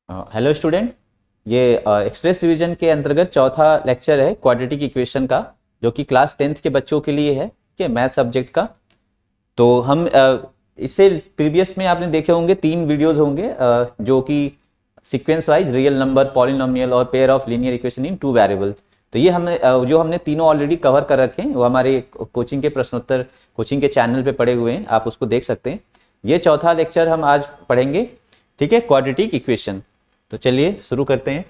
Hello student. ये express revision के अंतर्गत चौथा लेक्चर है क्वाड्रेटिक इक्वेशन का, जो कि क्लास 10th के बच्चों के लिए है, ठीक है, मैथ सब्जेक्ट का। तो हम इससे प्रीवियस में आपने देखे होंगे 3 वीडियोस होंगे, जो कि sequence wise real number, polynomial और pair of linear equation in 2 variable. तो ये हमने जो हमने तीनों ऑलरेडी कवर कर रखे हैं, वो हमारे कोचिंग के प्रश्नोत्तर कोचिंग के चैनल पे पड़े हुए हैं, आप उसको देख सकते हैं। ये चौथा लेक्चर हम आज पढ़ेंगे, ठीक है, क्वाड्रेटिक इक्वेशन। तो चलिए शुरू करते हैं।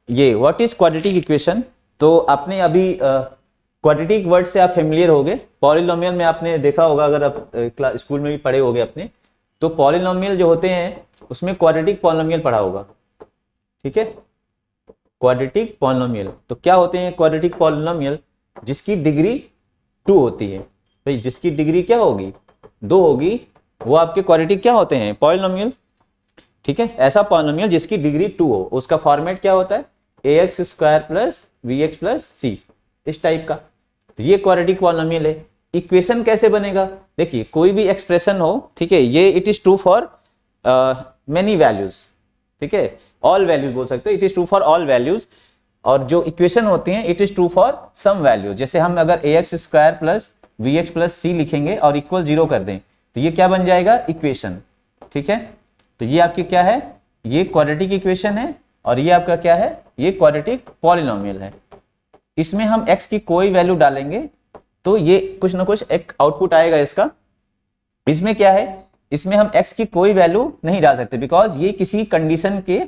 ये व्हाट इज क्वाड्रेटिक इक्वेशन? तो आपने अभी क्वाड्रेटिक वर्ड से आप फेमिलियर होगे। पॉलिनोमियल में आपने देखा होगा, अगर आप स्कूल में भी पढ़े होगे अपने, तो पॉलिनोमियल जो होते हैं उसमें क्वाड्रेटिक पॉलिनोमियल पढ़ा होगा, ठीक है। क्वाड्रेटिक पॉलिनोमियल तो क्या होते हैं? क्वाड्रेटिक पॉलिनोमियल जिसकी डिग्री 2 होती है। भाई जिसकी डिग्री क्या होगी? 2 होगी, वो आपके क्वाड्रेटिक क्या होते हैं? पॉलिनोमियल, ठीक है। ऐसा पॉलिनोमियल जिसकी डिग्री 2 हो, उसका फॉर्मेट क्या होता है? ax square plus bx plus c, इस टाइप का। तो ये क्वाड्रेटिक पॉलिनोमियल है। इक्वेशन कैसे बनेगा? देखिए, कोई भी एक्सप्रेशन हो, ठीक है, ये it is true for many values, ठीक है, ऑल वैल्यूज बोल सकते हो, it is true for all values. और जो इक्वेशन होती हैं it is true for some value. जैसे हम अगर ax square plus bx plus c लिखेंगे और इक्वल 0 कर दें, तो ये क्या बन जाएगा? इक्वेशन, ठीक है। तो ये आपकी क्या है? ये क्वाड्रेटिक इक्वेशन है। और ये आपका क्या है? ये क्वाड्रेटिक पॉलिनोमियल है। इसमें हम x की कोई वैल्यू डालेंगे तो ये कुछ ना कुछ एक आउटपुट आएगा इसका। इसमें क्या है? इसमें हम x की कोई वैल्यू नहीं डाल सकते, बिकॉज ये किसी कंडीशन के,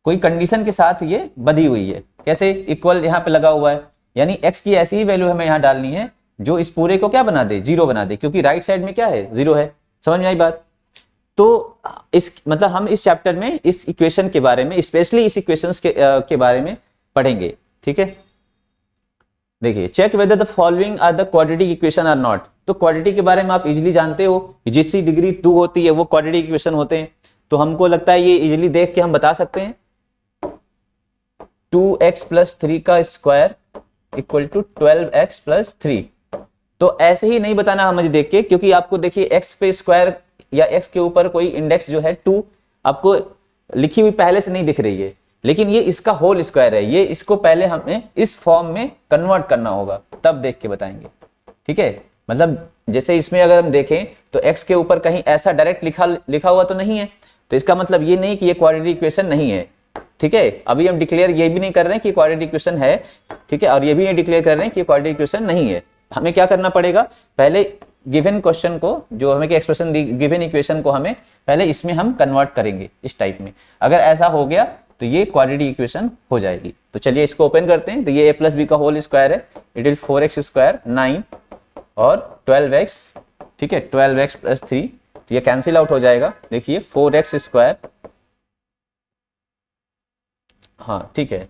कोई कंडीशन के साथ ये बधी हुई है। कैसे? इक्वल यहाँ पे लगा हुआ है, यानी x की ऐसी ही वैल्यू हमें यहाँ डालनी है जो इस पूरे को क्या बना दे? 0 बना दे, क्योंकि राइट साइड में क्या है? 0 है। समझ में आई बात? तो इस मतलब हम इस चैप्टर में इस इक्वेशन के बारे में, स्पेशली इस इक्वेशंस के बारे में पढ़ेंगे, ठीक है। देखिए, check whether the following are the quadratic equation are not. तो क्वाड्रेटिक के बारे में आप इजीली जानते हो, जिसकी डिग्री 2 होती है वो क्वाड्रेटिक इक्वेशन होते हैं। तो हमको लगता है ये इजीली देख के हम बता सकते हैं। 2x प्लस 3 का square equal to 12x plus 3। तो ऐसे ही नहीं बताना हमें देख के, क्योंकि आपको देखिए x पे स्क्वायर या x के ऊपर कोई इंडेक्स जो है 2 आपको लिखी हुई पहले से नहीं दिख रही है, लेकिन ये इसका होल स्क्वायर है। ये इसको पहले हमें इस फॉर्म में कन्वर्ट करना होगा, तब देख के बताएंगे, ठीक है। मतलब जैसे इसमें अगर हम देखें तो x के ऊपर कहीं ऐसा डायरेक्ट लिखा हुआ तो नहीं है, तो इसका मतलब ये नहीं कि ये क्वाड्रेटिक इक्वेशन नहीं है, ठीक है। अभी हम डिक्लेयर ये भी नहीं कर रहे हैं कि क्वाड्रेटिक इक्वेशन है, ठीक है, और ये भी डिक्लेयर कर रहे हैं कि क्वाड्रेटिक इक्वेशन नहीं है। हमें क्या करना पड़ेगा? पहले गिवन क्वेश्चन को, जो हमें एक्सप्रेशन गिवन इक्वेशन को हमें पहले इसमें हम कन्वर्ट करेंगे इस टाइप में। अगर ऐसा हो गया तो ये क्वाड्रेटिक इक्वेशन हो जाएगी। तो चलिए इसको ओपन करते हैं। तो ये a प्लस बी का होल स्क्वायर है, इट इज 4x स्क्वायर 9 और 12x, ठीक है, 12x प्लस 3, तो ये कैंसिल आउट हो जाएगा। देखिए 4x स्क्वायर, हाँ ठीक है,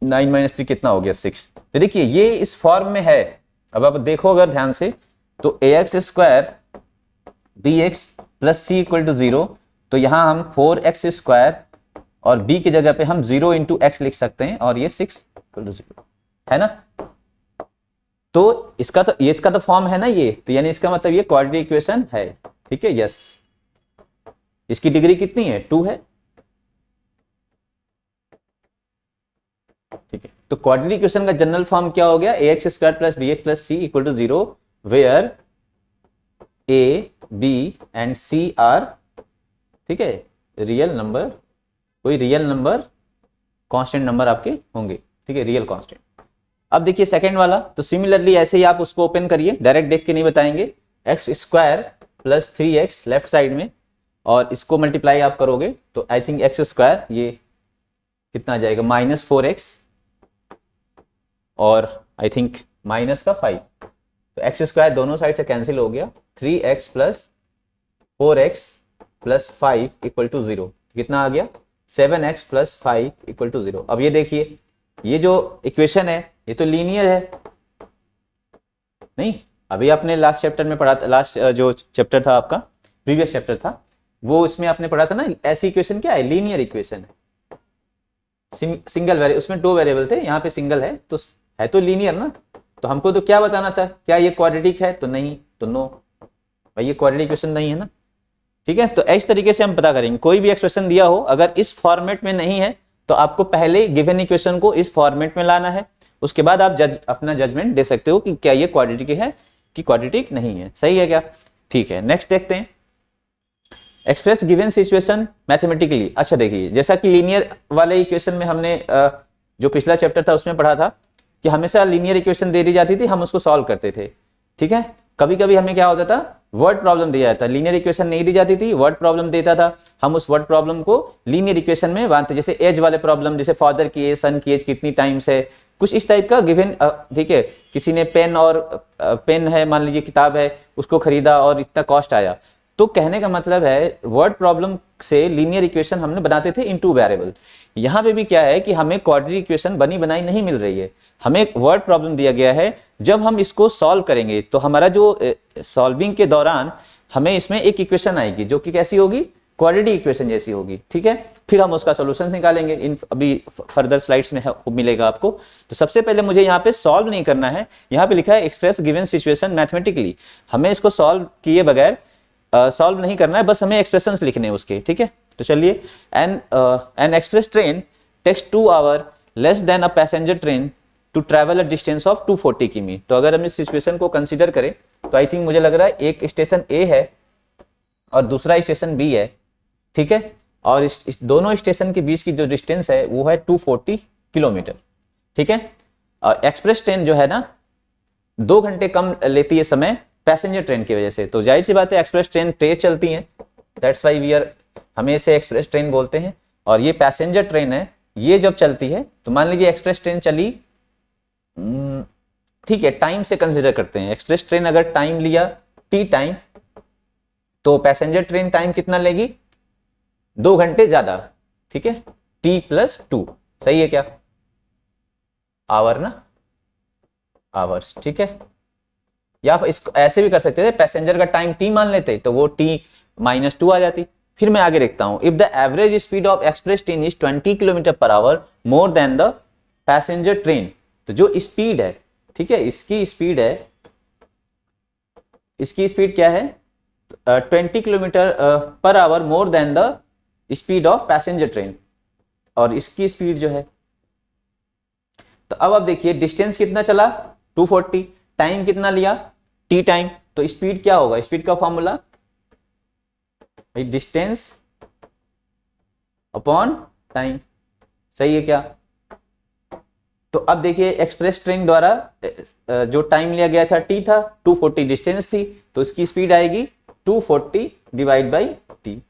9 माइनस 3 कितना हो गया? 6। तो देखिए ये इस फॉर्म में है। अब आप देखो अगर ध्यान से, तो ax square bx plus c equal to 0, तो यहां हम 4x स्क्वायर और b की जगह पे हम 0 इंटू x लिख सकते हैं, और ये 6 इक्वल टू 0 है ना। तो इसका तो फॉर्म है ना ये, तो यानी इसका मतलब ये क्वाड्रेटिक इक्वेशन है, ठीक है। यस, इसकी डिग्री कितनी है? 2 है, ठीक है। तो क्वाड्रेटिक इक्वेशन का जनरल फॉर्म क्या हो गया? ax square plus bx plus c equal to 0, where a b and c are, ठीक है, रियल नंबर, कोई रियल नंबर, कांस्टेंट नंबर आपके होंगे, ठीक है, रियल कांस्टेंट। अब देखिए सेकंड वाला, तो सिमिलरली ऐसे ही आप उसको ओपन करिए, डायरेक्ट देख के नहीं बताएंगे। x square plus 3x left side में, और इसको मल्टीप्लाई आप करोगे तो आई थिंक x स्क्वायर ये कितना आ जाएगा? -4x, और आई थिंक माइनस का 5, तो एक्स स्क्वायर दोनों साइड से कैंसिल हो गया। 3x plus 4x plus 5 equal to 0, कितना आ गया? 7x plus 5 equal to 0। अब ये देखिए, ये जो इक्वेशन है ये तो लीनियर है, नहीं? अभी आपने लास्ट चैप्टर में पढ़ा था, लास्ट जो चैप्टर था आपका, प्रीवियस चैप्टर था, वो इसमें आपने पढ़ा था ना, ऐसी इक्वेशन क्या है? लीनियर इक्वेशन है। सिंगल वेरिएबल, उसमें 2 वेरिएबल थे, यहाँ पे सिंगल है, तो है तो लीनियर ना। तो हमको तो क्या बताना था? क्या ये क्वाड्रेटिक है? तो नहीं, तो नो, भाई ये क्वाड्रेटिक इक्वेशन नहीं है ना, ठीक है, तो इस तरीके से हम पता करेंगे। कोई भी एक्सप्रेशन दिया हो, अगर इस फॉर्मेट में नहीं है तो आपको पहले गिवन इक्वेशन को इस फॉर्मेट में लाना है, उसके बाद आप अपना जजमेंट दे सकते हो कि क्या ये क्वाड्रेटिक है कि क्वाड्रेटिक नहीं है। सही है क्या? ठीक है, नेक्स्ट देखते हैं। Express given situation mathematically. अच्छा देखिए, जैसा कि लीनियर वाले इक्वेशन में हमने जो पिछला चैप्टर था उसमें पढ़ा था कि हमेशा लीनियर इक्वेशन दे दी जाती थी, हम उसको सॉल्व करते थे। ठीक है, कभी कभी हमें क्या होता था, वर्ड प्रॉब्लम दिया जाता, लीनियर इक्वेशन नहीं दी जाती थी, वर्ड प्रॉब्लम देता था, हम उस वर्ड प्रॉब्लम को लीनियर इक्वेशन में बांधते, जैसे एज वाले प्रॉब्लम, जैसे फादर की एज, सन की एज कितनी टाइम्स है, कुछ इस टाइप का गिवन। ठीक है, किसी ने पेन है, मान लीजिए किताब है, उसको खरीदा और इतना कॉस्ट आया, तो कहने का मतलब है वर्ड प्रॉब्लम से लीनियर इक्वेशन हमने बनाते थे इन टू वेरिएबल। यहाँ पे भी क्या है कि हमें क्वाड्रेटिक इक्वेशन बनी बनाई नहीं मिल रही है, हमें एक वर्ड प्रॉब्लम दिया गया है। जब हम इसको सॉल्व करेंगे तो हमारा जो सॉल्विंग के दौरान हमें इसमें एक इक्वेशन आएगी जो कि कैसी होगी, क्वाड्रेटिक इक्वेशन जैसी होगी। ठीक है, फिर हम उसका सॉल्यूशन निकालेंगे, इन अभी फर्दर स्लाइड्स में मिलेगा आपको। तो सबसे पहले मुझे यहाँ पे सॉल्व नहीं करना है, यहाँ पे लिखा है एक्सप्रेस गिवन सिचुएशन मैथमेटिकली, हमें इसको सॉल्व किए बगैर सॉल्व नहीं करना है, बस हमें एक्सप्रेशंस लिखने हैं उसके। ठीक है, तो चलिए, an express train takes 2 hour less than a passenger train to travel a distance of 240 किमी। तो अगर हम इस सिचुएशन को कंसीडर करें तो आई थिंक मुझे लग रहा है एक स्टेशन ए है और दूसरा स्टेशन बी है। ठीक है, और इस दोनों स्टेशन के बीच की जो डिस्टेंस है वो है 240 किलोमीटर। ठीक है, और एक्सप्रेस ट्रेन जो है ना 2 घंटे कम लेती है समय पैसेंजर ट्रेन की वजह से। तो जाहिर सी बात है एक्सप्रेस ट्रेन तेज चलती हैं, दैट्स व्हाई वी आर, हमें इसे एक्सप्रेस ट्रेन बोलते हैं। और ये पैसेंजर ट्रेन है, ये जब चलती है तो मान लीजिए एक्सप्रेस ट्रेन चली, ठीक है, टाइम से कंसीडर करते हैं। एक्सप्रेस ट्रेन अगर टाइम लिया टी टाइम, तो पैसेंजर ट्रेन टाइम कितना लेगी, 2 घंटे ज्यादा। ठीक है, t+2, सही है क्या, आवर ना, आवर्स। ठीक है, या आप इसको ऐसे भी कर सकते थे, पैसेंजर का टाइम t मान लेते तो वो t-2 आ जाती। फिर मैं आगे देखता हूं, if the average speed of express train is 20 kilometre per our more than the passenger train. तो जो स्पीड है, ठीक है, इसकी स्पीड क्या है, 20 kilometre per our more than the speed of passenger train, और इसकी स्पीड जो है, तो अब आप देखिए डिस्टेंस कितना चला 240, टाइम कितना लिया टी टाइम, तो स्पीड क्या होगा, स्पीड का फॉर्मूला डिस्टेंस अपॉन टाइम। सही है क्या? तो अब देखिए एक्सप्रेस ट्रेन द्वारा जो टाइम लिया गया था टी था, 240 डिस्टेंस थी, तो इसकी स्पीड आएगी 240 डिवाइड बाई टी।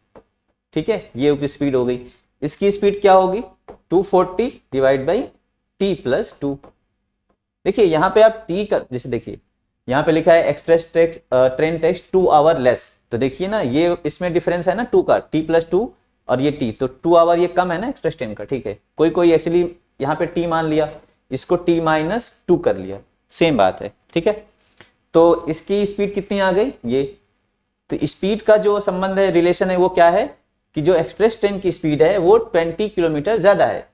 ठीक है, ये उसकी स्पीड हो गई। इसकी स्पीड क्या होगी, 240 डिवाइड बाई t+2। देखिए यहाँ पे आप t का, जैसे देखिए यहाँ पे लिखा है express train takes 2 hour less, तो देखिए ना ये इसमें डिफरेंस है ना 2 का, t+2 और ये t, तो 2 आवर ये कम है ना एक्सप्रेस ट्रेन का। ठीक है, कोई एक्चुअली यहाँ पे t मान लिया, इसको t-2 कर लिया, सेम बात है। ठीक है, तो इसकी स्पीड कितनी आ गई ये, तो स्पीड का जो संबंध है, रिलेशन है, वो क्या है कि जो एक्सप्रेस ट्रेन की स्पीड है वो 20 किलोमीटर ज्यादा है,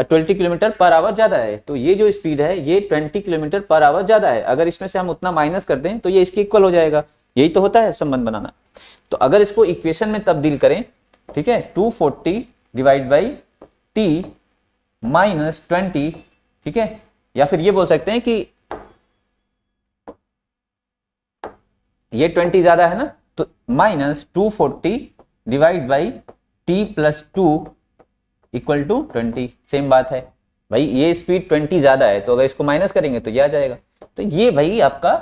20 किलोमीटर पर आवर ज्यादा है, तो ये जो स्पीड है ये 20 किलोमीटर पर आवर ज्यादा है। अगर इसमें से हम उतना माइनस कर दें तो ये इसके इक्वल हो जाएगा, यही तो होता है संबंध बनाना। तो अगर इसको इक्वेशन में तब्दील करें, ठीक है, 240 डिवाइड बाई t-20, ठीक है, या फिर ये बोल सकते हैं कि ये 20 ज्यादा है ना, तो -240 divide by t+2 equal to 20, same बात है भाई, ये स्पीड 20 ज्यादा है, तो अगर इसको माइनस करेंगे तो ये आ जाएगा। तो ये भाई आपका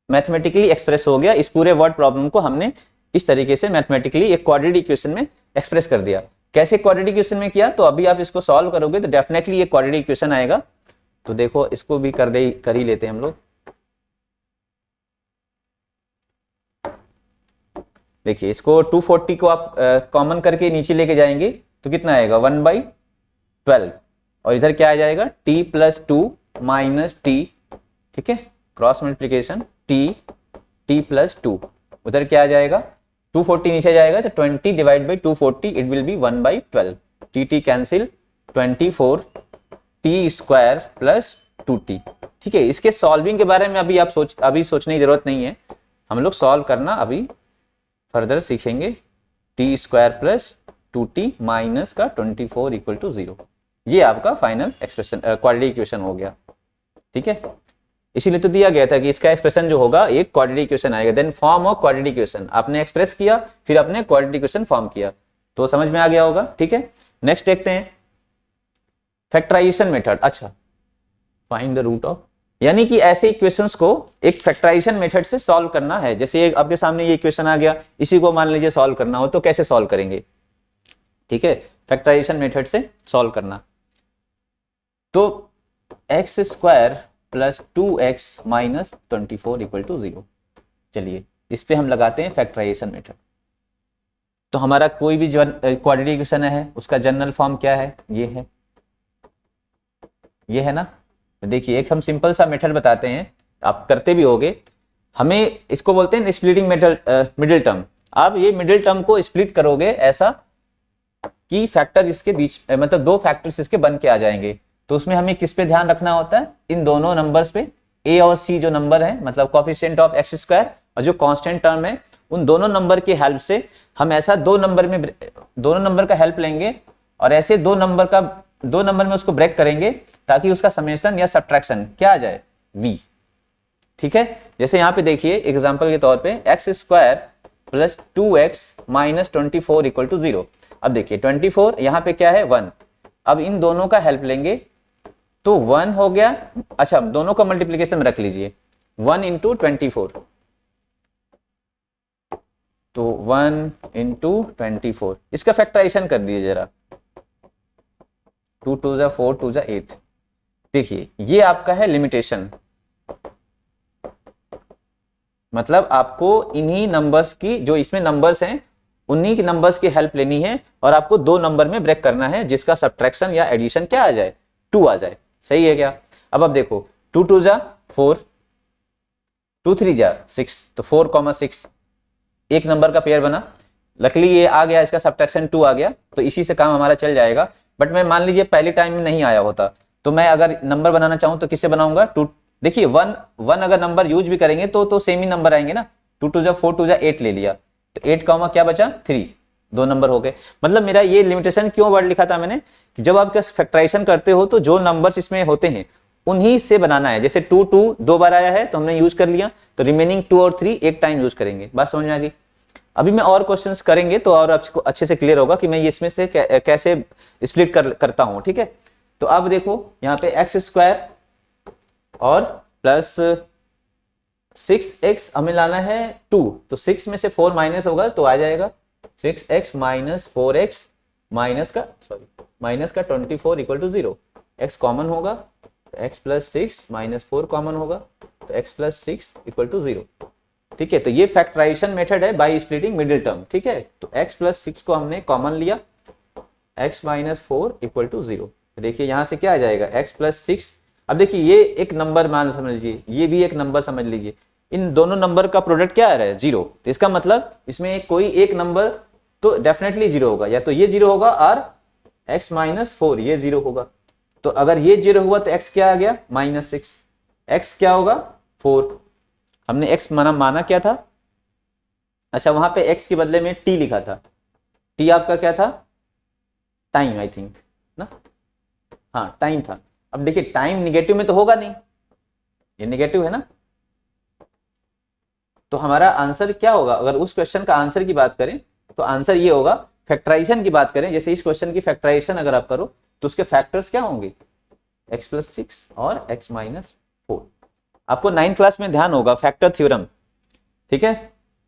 मैथमेटिकली एक्सप्रेस हो गया। इस पूरे वर्ड प्रॉब्लम को हमने इस तरीके से मैथमेटिकली एक क्वाड्रेटिक इक्वेशन में एक्सप्रेस कर दिया। कैसे क्वाड्रेटिक इक्वेशन में किया, तो अभी आप इसको सॉल्व करोगे तो डेफिनेटली ये क्वाड्रेटिक इक्वेशन आएगा। तो देखो इसको भी कर ही लेते हैं हम लोग। देखिए इसको 240 को आप कॉमन करके नीचे लेके जाएंगे तो कितना आएगा 1/12, और इधर क्या आ जाएगा t+2 माइनस t, ठीक है, क्रॉस मल्टीप्लिकेशन t+2, उधर क्या आ जाएगा 240 नीचे जाएगा तो 20 divide by 240 it will B 1/12, t cancel 24 t square plus 2t। ठीक है, इसके सॉल्विंग के बारे में अभी सोचने की जरूरत नहीं है, हम लोग सॉल्व करना अभी फर्दर सीखेंगे T square plus 2t minus का 24 इक्वल टू 0। ये आपका फाइनल एक्सप्रेशन क्वाड्रेटिक इक्वेशन हो गया। ठीक है, इसीलिए तो दिया गया था कि इसका एक्सप्रेशन जो होगा एक क्वाड्रेटिक इक्वेशन आएगा, then form of quadratic equation आपने एक्सप्रेस किया, फिर आपने क्वाड्रेटिक इक्वेशन फॉर्म किया, तो समझ में आ गया होगा। ठीक है, नेक्स्ट देखते हैं फैक्टराइजेशन मेथड। अच्छा, फाइंड द रूट ऑफ, यानी कि ऐसे इक्वेशंस को एक फैक्टराइजेशन मेथड से सॉल्व करना है। जैसे आपके सामने ये इक्वेशन आ गया, इसी को मान लीजिए सॉल्व करना हो तो कैसे सॉल्व करेंगे। ठीक है, फैक्टराइजेशन मेथड से सॉल्व करना, तो x square plus 2x minus 24 equal to 0। चलिए इस पे हम लगाते हैं फैक्टराइजेशन मेथड। तो हमारा कोई भी क्वाड्रेटिक इक्वेशन है उसका जनरल फॉर्म क्या है, ये है ना। देखिए एक हम सिंपल सा मेथड बताते हैं, आप करते भी होगे, हमें इसको बोलते हैं स्प्लिटिंग मेथड, मिडिल टर्म। आप ये मिडिल टर्म को स्प्लिट करोगे ऐसा कि फैक्टर इसके बीच मतलब दो फैक्टर्स इसके बन के आ जाएंगे। तो उसमें हमें किस पे ध्यान रखना होता है, इन दोनों नंबर्स पे, a और c जो नंबर है मतलब कोएफिशिएंट ऑफ एक्स स्क्वायर और जो कांस्टेंट टर्म है, उन दोनों नंबर की हेल्प से हम ऐसा दोनों नंबर का हेल्प लेंगे और ऐसे दो नंबर में उसको ब्रेक करेंगे ताकि उसका समेशन या सब्ट्रैक्शन क्या आ जाए, v। ठीक है, जैसे यहाँ पे देखिए एग्जांपल के तौर पे x square plus 2x minus 24 equal to 0। अब देखिए 24 यहाँ पे क्या है 1, अब इन दोनों का हेल्प लेंगे तो 1 हो गया। अच्छा, दोनों का मल्टीप्लीकेशन में रख लीजिए, 1 इंटू 24, तो 1 इंटू 24, इसका फैक्टराइजेशन कर दीजिए जरा, 2 2 4 2 8। देखिए ये आपका है लिमिटेशन, मतलब आपको इन्हीं नंबर्स की, जो इसमें नंबर्स हैं उन्हीं के नंबर्स की हेल्प लेनी है और आपको दो नंबर में ब्रेक करना है जिसका सब्ट्रैक्शन या एडिशन क्या आ जाए, 2 आ जाए। सही है क्या। अब देखो 2 2 4, 2 3 6, तो 4 6 एक नंबर का पेयर बना। लकीली ये आ गया, इसका सब्ट्रैक्शन 2 आ गया, तो इसी से काम हमारा चल जाएगा। बट मैं मान लीजिए पहले टाइम में नहीं आया होता, तो मैं अगर नंबर बनाना चाहूं तो किससे बनाऊंगा, 2। देखिए 1 अगर नंबर यूज भी करेंगे तो सेम ही नंबर आएंगे ना। 2 2 4 2 8 ले लिया, तो 8 क्या बचा 3, दो नंबर हो गए। मतलब मेरा ये लिमिटेशन क्यों वर्ड लिखा था मैंने, कि जब आप फैक्टराइजेशन करते हो तो जो नंबर्स इसमें होते हैं उन्हीं से बनाना है। जैसे 2 2 2 बार आया है तो हमने यूज कर लिया, तो रिमेनिंग 2 और 3 एक टाइम यूज करेंगे। बात समझ में आ गई। अभी मैं और क्वेश्चंस करेंगे तो और आपको अच्छे से क्लियर होगा कि मैं इसमें से कैसे स्प्लिट करता हूं। ठीक है, तो अब देखो यहाँ पे एक्स स्क्वायर और प्लस 6x हमें लाना है 2, तो 6 में से 4 माइनस होगा तो आ जाएगा 6x माइनस 4x माइनस का 24 इक्वल टू 0। x कॉमन होगा तो x प्लस 6 माइनस 4 कॉमन होगा तो x प्लस 6 इक्वल टू 0। ठीक है, तो ये फैक्टराइजेशन मेथड है बाय स्प्लिटिंग मिडिल टर्म। ठीक है, तो x प्लस 6 को हमने कॉमन लिया, x माइनस 4 इक्वल टू 0। देखिए यहां से क्या आ जाएगा, x प्लस 6। अब देखिए ये एक नंबर मान समझ लीजिए, ये भी एक नंबर समझ लीजिए, इन दोनों नंबर का प्रोडक्ट क्या आ रहा है 0। तो इसका मतलब इसमें कोई एक नंबर तो डेफिनेटली 0 होगा, या तो ये 0 होगा और x माइनस 4 ये 0 होगा। तो अगर ये 0 हुआ तो x क्या आ गया माइनस 6, x क्या होगा 4। हमने x माना क्या था, अच्छा वहां पे x के बदले में t लिखा था, t आपका क्या था टाइम, आई थिंक ना, हाँ टाइम था। अब देखिए टाइम निगेटिव में तो होगा नहीं, ये निगेटिव है ना, तो हमारा आंसर क्या होगा। अगर उस क्वेश्चन का आंसर की बात करें तो आंसर ये होगा, फैक्टराइजेशन की बात करें, जैसे इस क्वेश्चन की फैक्टराइजेशन अगर आप करो तो उसके फैक्टर्स क्या होंगे, x प्लस 6 और x माइनस 4। आपको 9th क्लास में ध्यान होगा फैक्टर थ्योरम। ठीक है,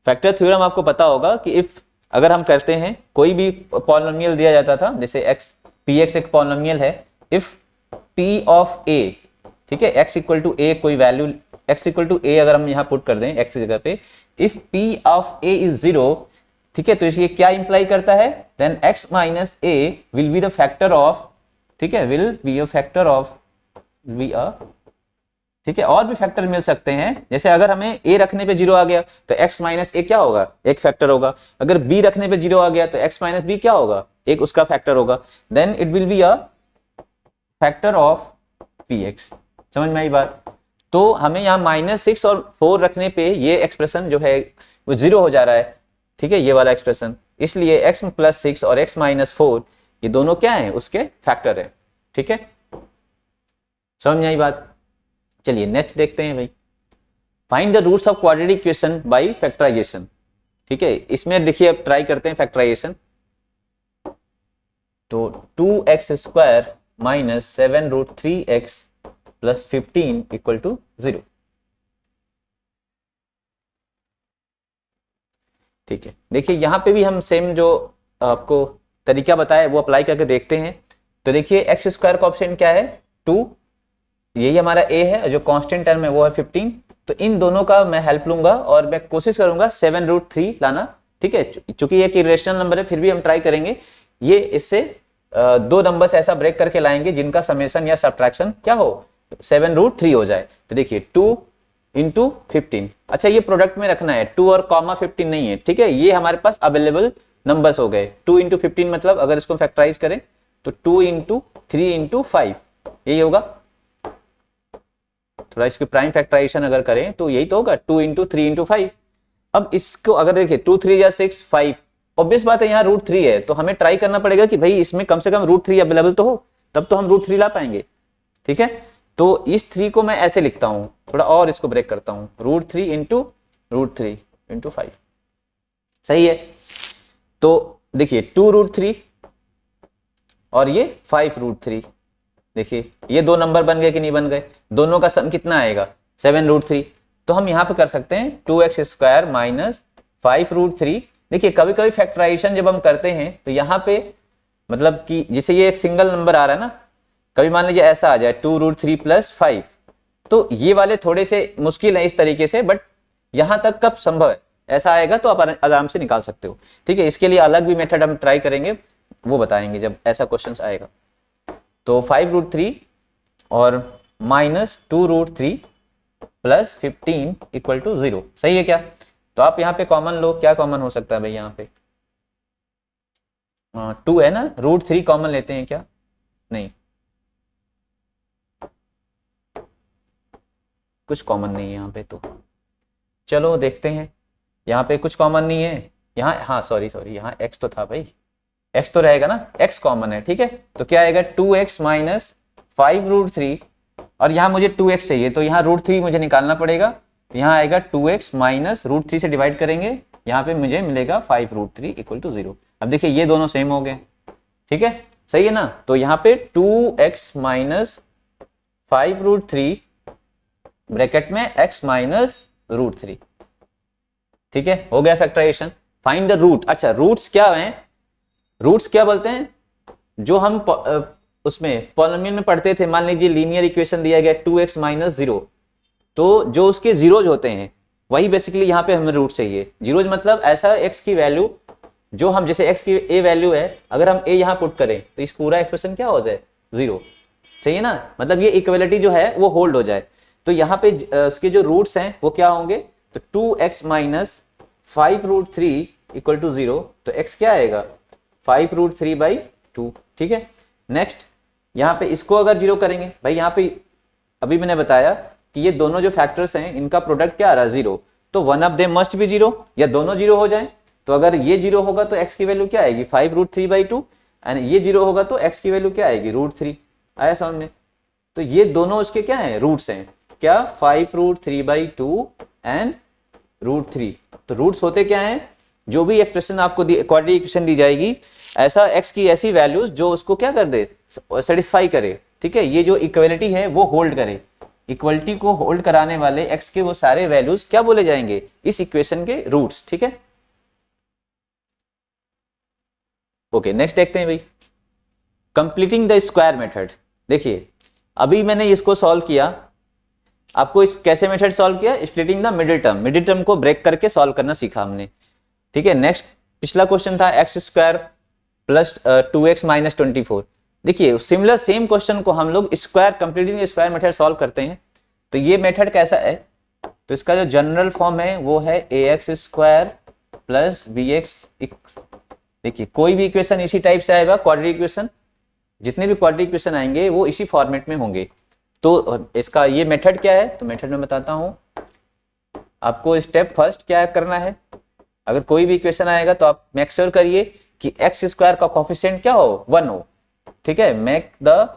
फैक्टर थ्योरम आपको पता होगा कि इफ अगर हम करते हैं कोई भी पॉलिनोमियल दिया जाता था, जैसे px एक पॉलिनोमियल है, इफ p ऑफ a, ठीक है, x इक्वल टू a कोई value x equal to a अगर हम यहाँ पुट कर दें x की जगह पे, if p of a is 0, ठीक है, तो इसलिए क्या इंप्लाई करता है, then x minus a will be the factor of, ठीक है, will be a factor of ठीक है, और भी फैक्टर मिल सकते हैं। जैसे अगर हमें a रखने पे 0 आ गया तो x माइनस a क्या होगा, एक फैक्टर होगा। अगर b रखने पे 0 आ गया तो x माइनस b क्या होगा, एक उसका फैक्टर होगा। Then it will be a factor of px। समझ में आई बात। तो हमें यहाँ -6 और 4 रखने पे ये एक्सप्रेशन जो है वो 0 हो जा रहा है। ठीक है, ये वाला एक्सप्रेशन। इसलिए x प्लस 6 और x माइनस 4 ये दोनों क्या है, उसके फैक्टर है। ठीक है, समझ में आई बात। चलिए नेक्स्ट देखते हैं भाई, find the roots of quadratic equation by factorization. ठीक है, इसमें देखिए अब ट्राई करते हैं फैक्टराइजेशन। तो 2x square minus 7 root 3x plus 15 equal to 0। ठीक है, देखिए यहाँ पे भी हम सेम जो आपको तरीका बताया वो अप्लाई करके देखते हैं। तो देखिए एक्स स्क्वायर का ऑप्शन क्या है, 2, यही हमारा a है, जो कांस्टेंट टर्म है वो है 15। तो इन दोनों का मैं हेल्प लूंगा और मैं कोशिश करूंगा 7 रूट 3 लाना। ठीक है, चूंकि ये एक इरेशनल नंबर है फिर भी हम ट्राई करेंगे। ये इससे दो नंबर्स ऐसा ब्रेक करके लाएंगे जिनका समेशन या सब्ट्रैक्शन क्या हो, 7 रूट 3 हो जाए। तो देखिए 2 इंटू 15, अच्छा ये प्रोडक्ट में रखना है, 2 और कॉमा 15 नहीं है। ठीक है, ये हमारे पास अवेलेबल नंबर्स हो गए। 2 इंटू 15 मतलब अगर इसको फैक्टराइज करें तो 2 इंटू 3 इंटू 5 यही होगा। थोड़ा इसकी प्राइम फैक्टराइजेशन अगर करें तो यही तो होगा, 2 इंटू 3 इंटू 5। अब इसको अगर देखिए 2 3 या 6 5, ऑब्वियस बात है यहाँ रूट 3 है, तो हमें ट्राई करना पड़ेगा कि भाई इसमें कम से कम रूट 3 अवेलेबल तो हो, तब तो हम रूट 3 ला पाएंगे। ठीक है, तो इस 3 को मैं ऐसे लिखता हूं, थोड़ा और इसको ब्रेक करता हूं, रूट 3 इंटू 5। सही है, तो देखिए 2 रूट 3 और ये 5 रूट 3, देखिए ये दो नंबर बन गए कि नहीं बन गए, दोनों का सम कितना आएगा 7 रूट 3। तो हम यहां पे कर सकते हैं 2x स्क्वायर माइनस 5 रूट 3। देखिए कभी कभी फैक्टराइजेशन जब हम करते हैं तो यहाँ पे मतलब कि जैसे ये एक सिंगल नंबर आ रहा है ना, कभी मान लीजिए ऐसा आ जाए 2 रूट 3 प्लस 5, तो ये वाले थोड़े से मुश्किल है इस तरीके से, बट यहां तक कब संभव है, ऐसा आएगा तो आप आराम से निकाल सकते हो। ठीक है, इसके लिए अलग भी मेथड हम ट्राई करेंगे, वो बताएंगे जब ऐसा क्वेश्चन आएगा। तो 5 रूट 3 और minus 2 root 3 plus 15 equal to 0। सही है क्या? तो आप यहाँ पे कॉमन लो, क्या कॉमन हो सकता है भाई यहाँ पे, 2 है ना, रूट 3 कॉमन लेते हैं क्या? नहीं, कुछ कॉमन नहीं है यहाँ पे, तो चलो देखते हैं। यहाँ पे कुछ कॉमन नहीं है, यहाँ हाँ सॉरी यहाँ x तो था भाई, x तो रहेगा ना, x कॉमन है। ठीक है, तो क्या आएगा 2x माइनस 5 रूट 3, और यहाँ मुझे 2x चाहिए तो यहाँ रूट 3 मुझे निकालना पड़ेगा, तो यहाँ आएगा 2x माइनस रूट 3 से डिवाइड करेंगे, यहाँ पे मुझे मिलेगा 5 रूट 3 इक्वल टू 0। अब देखिए ये दोनों सेम हो गए। ठीक है, सही है ना, तो यहाँ पे 2x माइनस 5 रूट 3 ब्रैकेट में x माइनस रूट 3। ठीक है, हो गया फैक्टराइजेशन। Find the root. अच्छा रूट्स क्या हैं, रूट्स क्या बोलते हैं, जो हम उसमें पॉलिनोमियल में पढ़ते थे, मान लीजिए लीनियर इक्वेशन दिया गया 2x माइनस 0, तो जो उसके जीरोज होते हैं वही बेसिकली यहाँ पे हमें रूट चाहिए। जीरोज मतलब ऐसा x की वैल्यू जो हम, जैसे x की a वैल्यू है, अगर हम a यहाँ पुट करें तो इस पूरा एक्सप्रेशन क्या हो जाए 0, चाहिए ना, मतलब ये इक्वलिटी जो है वो होल्ड हो जाए। तो यहाँ पे उसके जो रूट्स हैं वो क्या होंगे, तो 2x minus 5 root 3 equal to 0, तो x क्या आएगा 5 रूट 3 बाई 2। ठीक है, नेक्स्ट यहाँ पे इसको अगर 0 करेंगे, भाई यहाँ पे अभी मैंने बताया कि ये दोनों जो फैक्टर्स हैं इनका प्रोडक्ट क्या आ रहा है 0, तो one of them must be 0, या दोनों 0 हो जाए। तो अगर ये 0 होगा तो x की वैल्यू क्या आएगी 5 रूट 3 बाई 2, एंड ये 0 होगा तो x की वैल्यू क्या आएगी रूट 3। आया समझ में? तो ये दोनों उसके क्या है, रूट्स हैं, क्या 5 रूट 3 बाई 2 एंड रूट 3। तो रूट्स होते क्या हैं, जो भी एक्सप्रेशन आपको क्वाड्रेटिक इक्वेशन दी जाएगी, ऐसा x की ऐसी वैल्यूज जो उसको क्या कर दे, सेटिस्फाई करे। ठीक है, ये जो इक्वलिटी है वो होल्ड करे, इक्वलिटी को होल्ड कराने वाले x के वो सारे वैल्यूज क्या बोले जाएंगे, इस इक्वेशन के रूट्स। ठीक है, ओके नेक्स्ट देखते हैं भाई, कंप्लीटिंग द स्क्वायर मेथड। देखिए अभी मैंने इसको सॉल्व किया, आपको इस कैसे मेथड सॉल्व किया, स्प्लिटिंग द मिडिल टर्म को ब्रेक करके सॉल्व करना सीखा हमने। ठीक है, नेक्स्ट पिछला क्वेश्चन था x square plus 2x minus 24। देखिए सिमिलर सेम क्वेश्चन को हम लोग square completing square method solve करते हैं। तो ये मेथड कैसा है, तो इसका जो जनरल फॉर्म है वो है ax स्क्वायर प्लस bx। देखिए कोई भी इक्वेशन इसी टाइप से आएगा, क्वाड्रेटिक इक्वेशन, जितने भी क्वाड्रेटिक इक्वेशन आएंगे वो इसी फॉर्मेट में होंगे। तो इसका ये मेथड क्या है, तो मेथड में बताता हूं आपको। स्टेप फर्स्ट क्या करना है, अगर कोई भी इक्वेशन आएगा तो आप मेक श्योर करिए कि एक्स स्क्वायर का कोफिशिएंट क्या हो, 1 हो। ठीक है, make the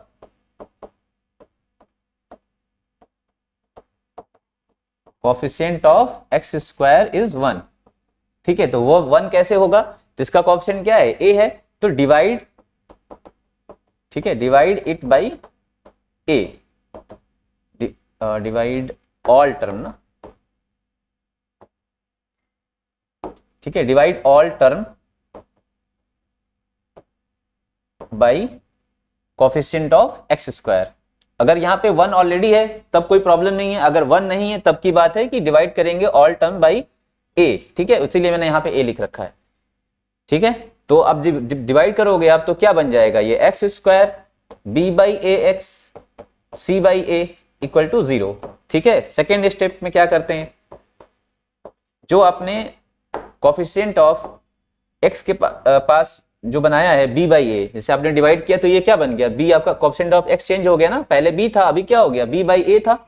coefficient of x square is 1। ठीक है, तो वो 1 कैसे होगा, तो इसका कोफिशिएंट क्या है, a है, तो डिवाइड, ठीक है, divide it by a, divide all term ना, ठीक है, divide all term by coefficient of x square. अगर यहाँ पे 1 ऑलरेडी है तब कोई प्रॉब्लम नहीं है, अगर 1 नहीं है तब की बात है कि डिवाइड करेंगे ऑल टर्म बाई a। ठीक है, इसीलिए मैंने यहाँ पे a लिख रखा है। ठीक है, तो अब डिवाइड करोगे आप तो क्या बन जाएगा, ये x square b by a x c by a equal to 0। ठीक है, सेकेंड स्टेप में क्या करते हैं, जो आपने कोफिशिएंट ऑफ x के पास जो बनाया है b बाई ए, जिसे आपने डिवाइड किया तो ये क्या बन गया, b, आपका कोफिशिएंट ऑफ x चेंज हो गया ना, पहले b था अभी क्या हो गया, b बाई ए था।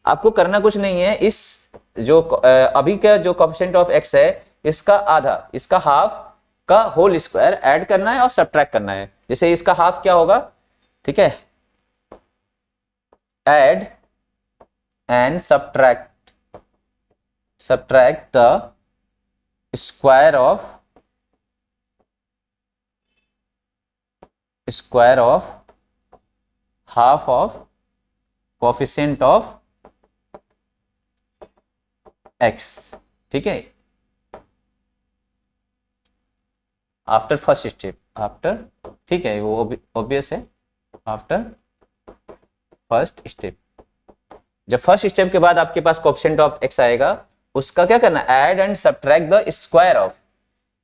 आपको करना कुछ नहीं है, इस जो अभी का जो कोफिशिएंट ऑफ x है इसका आधा, इसका हाफ का होल स्क्वायर ऐड करना है और सब्ट्रैक्ट करना है। जैसे इसका हाफ क्या होगा, ठीक है, add and subtract the square of half of coefficient of x। ठीक है, आफ्टर फर्स्ट स्टेप, आफ्टर, ठीक है, वो ऑब्वियस है, आफ्टर फर्स्ट स्टेप। जब फर्स्ट स्टेप के बाद आपके पास कोफिशिएंट ऑफ x आएगा, उसका क्या करना, add and subtract the square of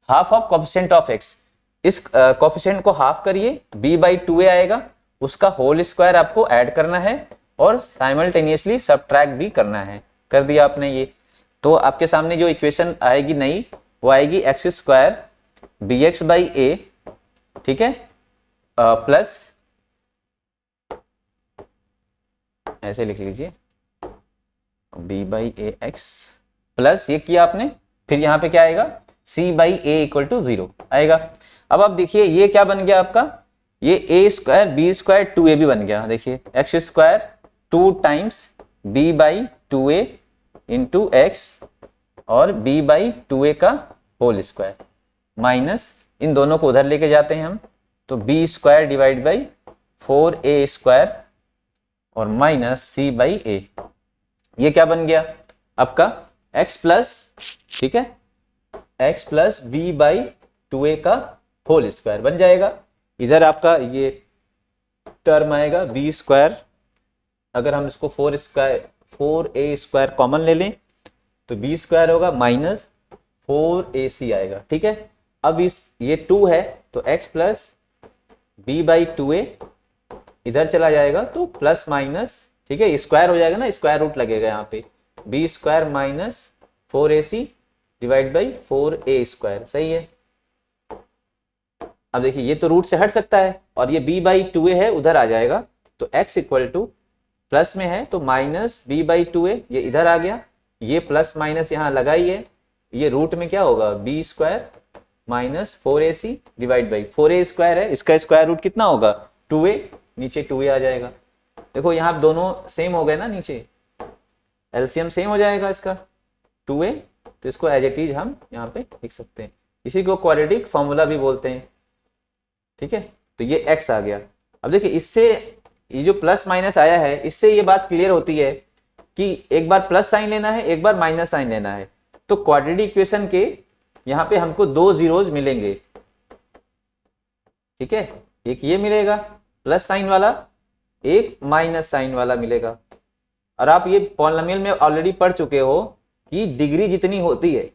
half of coefficient of x। इस कोफिशिएंट को हाफ करिए, b बाई 2a आएगा, उसका होल स्क्वायर आपको ऐड करना है और साइमल्टेनियसली सब्ट्रैक्ट भी करना है। कर दिया आपने ये, तो आपके सामने जो इक्वेशन आएगी नई, वो आएगी x square b x by a, ठीक है, प्लस, ऐसे लिख लीजिए, b by a x plus, ये किया आपने, फिर यहाँ पे क्या आएगा, c by a equal to 0 आएगा। अब आप देखिए ये क्या बन गया आपका, ये a square B square 2a भी बन गया। देखिए x square 2 times b by 2a into x और b बाई 2a का होल स्क्वायर, माइनस इन दोनों को उधर लेके जाते हैं हम, तो b square divide by 4a square और माइनस c बाई a। ये क्या बन गया आपका x प्लस, ठीक है, x plus b by 2a का होल स्क्वायर बन जाएगा। इधर आपका ये टर्म आएगा b स्क्वायर, अगर हम इसको 4a स्क्वायर कॉमन ले लें तो b स्क्वायर होगा माइनस 4ac आएगा। ठीक है, अब ये 2 है तो x plus b by 2a इधर चला जाएगा तो प्लस माइनस, ठीक है, स्क्वायर हो जाएगा ना, स्क्वायर रूट लगेगा यहाँ पे, b square minus 4ac divide by 4a square. सही है, अब देखिए ये तो रूट से हट सकता है और ये b बाई 2a है, उधर आ जाएगा, तो x इक्वल टू प्लस में है तो माइनस b बाई 2a, ये इधर आ गया, ये प्लस माइनस यहाँ लगा ही है, ये रूट में क्या होगा, b square minus 4ac divide by 4a square है, इसका स्क्वायर रूट कितना होगा 2a, नीचे 2a आ जाएगा। देखो यहाँ दोनों सेम हो गए ना, नीचे एलसीएम सेम हो जाएगा इसका 2a, तो इसको एज इट इज हम यहाँ पे लिख सकते हैं, इसी को क्वाड्रेटिक फॉर्मूला भी बोलते हैं। ठीक है, तो ये x आ गया। अब देखिए इससे ये जो प्लस माइनस आया है, इससे ये बात क्लियर होती है कि एक बार प्लस साइन लेना है, एक बार माइनस साइन लेना है, तो क्वाड्रेटिक इक्वेशन के यहाँ पे हमको 2 जीरोज मिलेंगे। ठीक है, एक ये मिलेगा प्लस साइन वाला, एक माइनस साइन वाला मिलेगा। और आप ये पॉलिनोमियल में ऑलरेडी पढ़ चुके हो कि डिग्री जितनी होती है,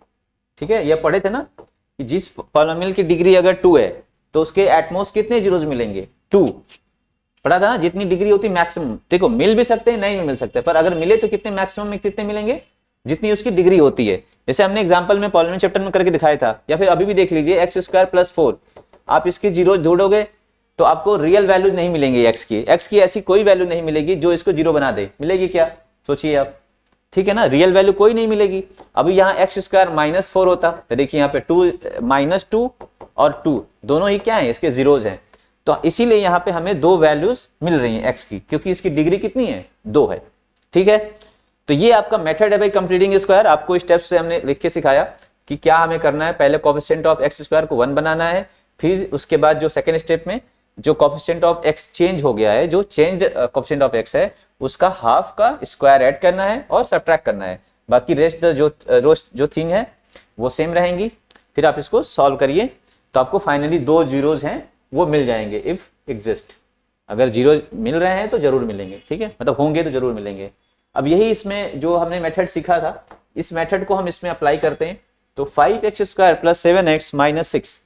ठीक है, ये पढ़े थे ना कि जिस पॉलिनोमियल की डिग्री अगर 2 है तो उसके एटमोस्ट कितने जीरोज मिलेंगे, 2 पढ़ा था ना, जितनी डिग्री होती मैक्सिमम। देखो मिल भी सकते हैं, नहीं भी मिल सकते, पर अगर मिले तो कितने मैक्सिमम में कितने मिलेंगे, जितनी उसकी डिग्री होती है। जैसे हमने एग्जांपल में पॉलिनोमियल चैप्टर में करके दिखाया था, या फिर अभी भी देख लीजिए, एक्स स्क्वायर प्लस 4, आप इसके जीरो जोड़ोगे तो आपको रियल वैल्यू नहीं मिलेंगे एक्स की ऐसी कोई वैल्यू नहीं मिलेगी जो इसको जीरो बना दे। मिलेगी क्या, सोचिए आप, ठीक है ना, रियल वैल्यू कोई नहीं मिलेगी। अभी यहाँ एक्स स्क्वायर माइनस 4 होता तो देखिए यहाँ पे 2 -2 और 2 दोनों ही क्या है, इसके जीरोज हैं। तो इसीलिए यहाँ पे हमें दो वैल्यूज मिल रही हैं एक्स की, क्योंकि इसकी डिग्री कितनी है, 2 है। ठीक है, तो ये आपका मेथड है भाई कंप्लीटिंग स्क्वायर। आपको स्टेप्स से हमने लिख के सिखाया कि क्या हमें करना है। पहले कोफिशिएंट ऑफ एक्स स्क्वायर को 1 बनाना है, फिर उसके बाद जो सेकेंड स्टेप में जो कोफिशिएंट ऑफ एक्स चेंज हो गया है, जो चेंज कोफिशिएंट ऑफ एक्स है, उसका हाफ का स्क्वायर ऐड करना है और सब्ट्रैक्ट करना है। बाकी रेस्ट जो थिंग है वो सेम रहेंगी। फिर आप इसको सॉल्व करिए तो आपको फाइनली 2 जीरोज हैं वो मिल जाएंगे इफ एग्जिस्ट। अगर जीरो मिल रहे हैं तो जरूर मिलेंगे, ठीक है, मतलब होंगे तो जरूर मिलेंगे। अब यही इसमें जो हमने मेथड सीखा था, इस मेथड को हम इसमें अप्लाई करते हैं। तो 5x square plus 7x minus 6,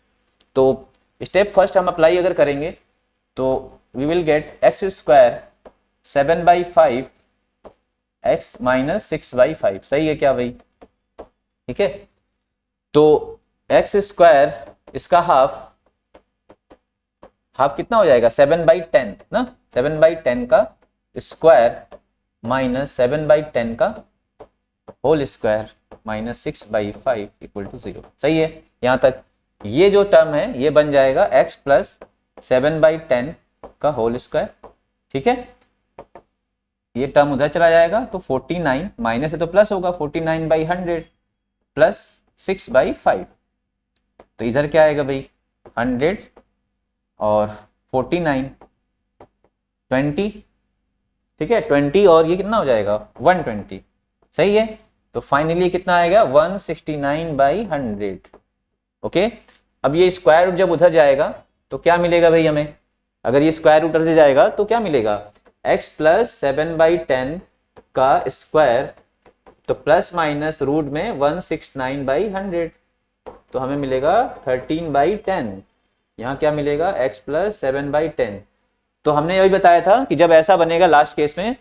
तो स्टेप फर्स्ट हम अप्लाई अगर करेंगे तो we will get x square 7/5 x minus 6/5। सही है क्या भाई, ठीक है। तो एक्स स्क्वायर इसका हाफ कितना हो जाएगा, 7/10 ना, 7/10 का स्क्वायर माइनस 7/10 का whole square minus 6/5 equal to 0। सही है, यहां तक ये जो टर्म है ये बन जाएगा x प्लस 7/10 का होल स्क्वायर। ठीक है, ये टर्म उधर चला जाएगा तो 49 माइनस है तो प्लस होगा, 49/100 प्लस 6/5। तो इधर क्या आएगा भाई, 100 और 49 20, ठीक है, 20 और ये कितना हो जाएगा 120। सही है, तो फाइनली कितना आएगा 169/100। ओके, अब ये स्क्वायर रूट जब उधर जाएगा तो क्या मिलेगा भाई हमें, अगर ये स्क्वायर रूट उधर से जाएगा तो क्या मिलेगा, x प्लस 7/10 का स्क्वायर, तो प्लस माइनस रूट में 169/100, तो हमें मिलेगा 13/10। यहाँ क्या मिलेगा, x प्लस 7/10। तो हमने यही बताया था कि जब ऐसा बनेगा लास्ट केस में,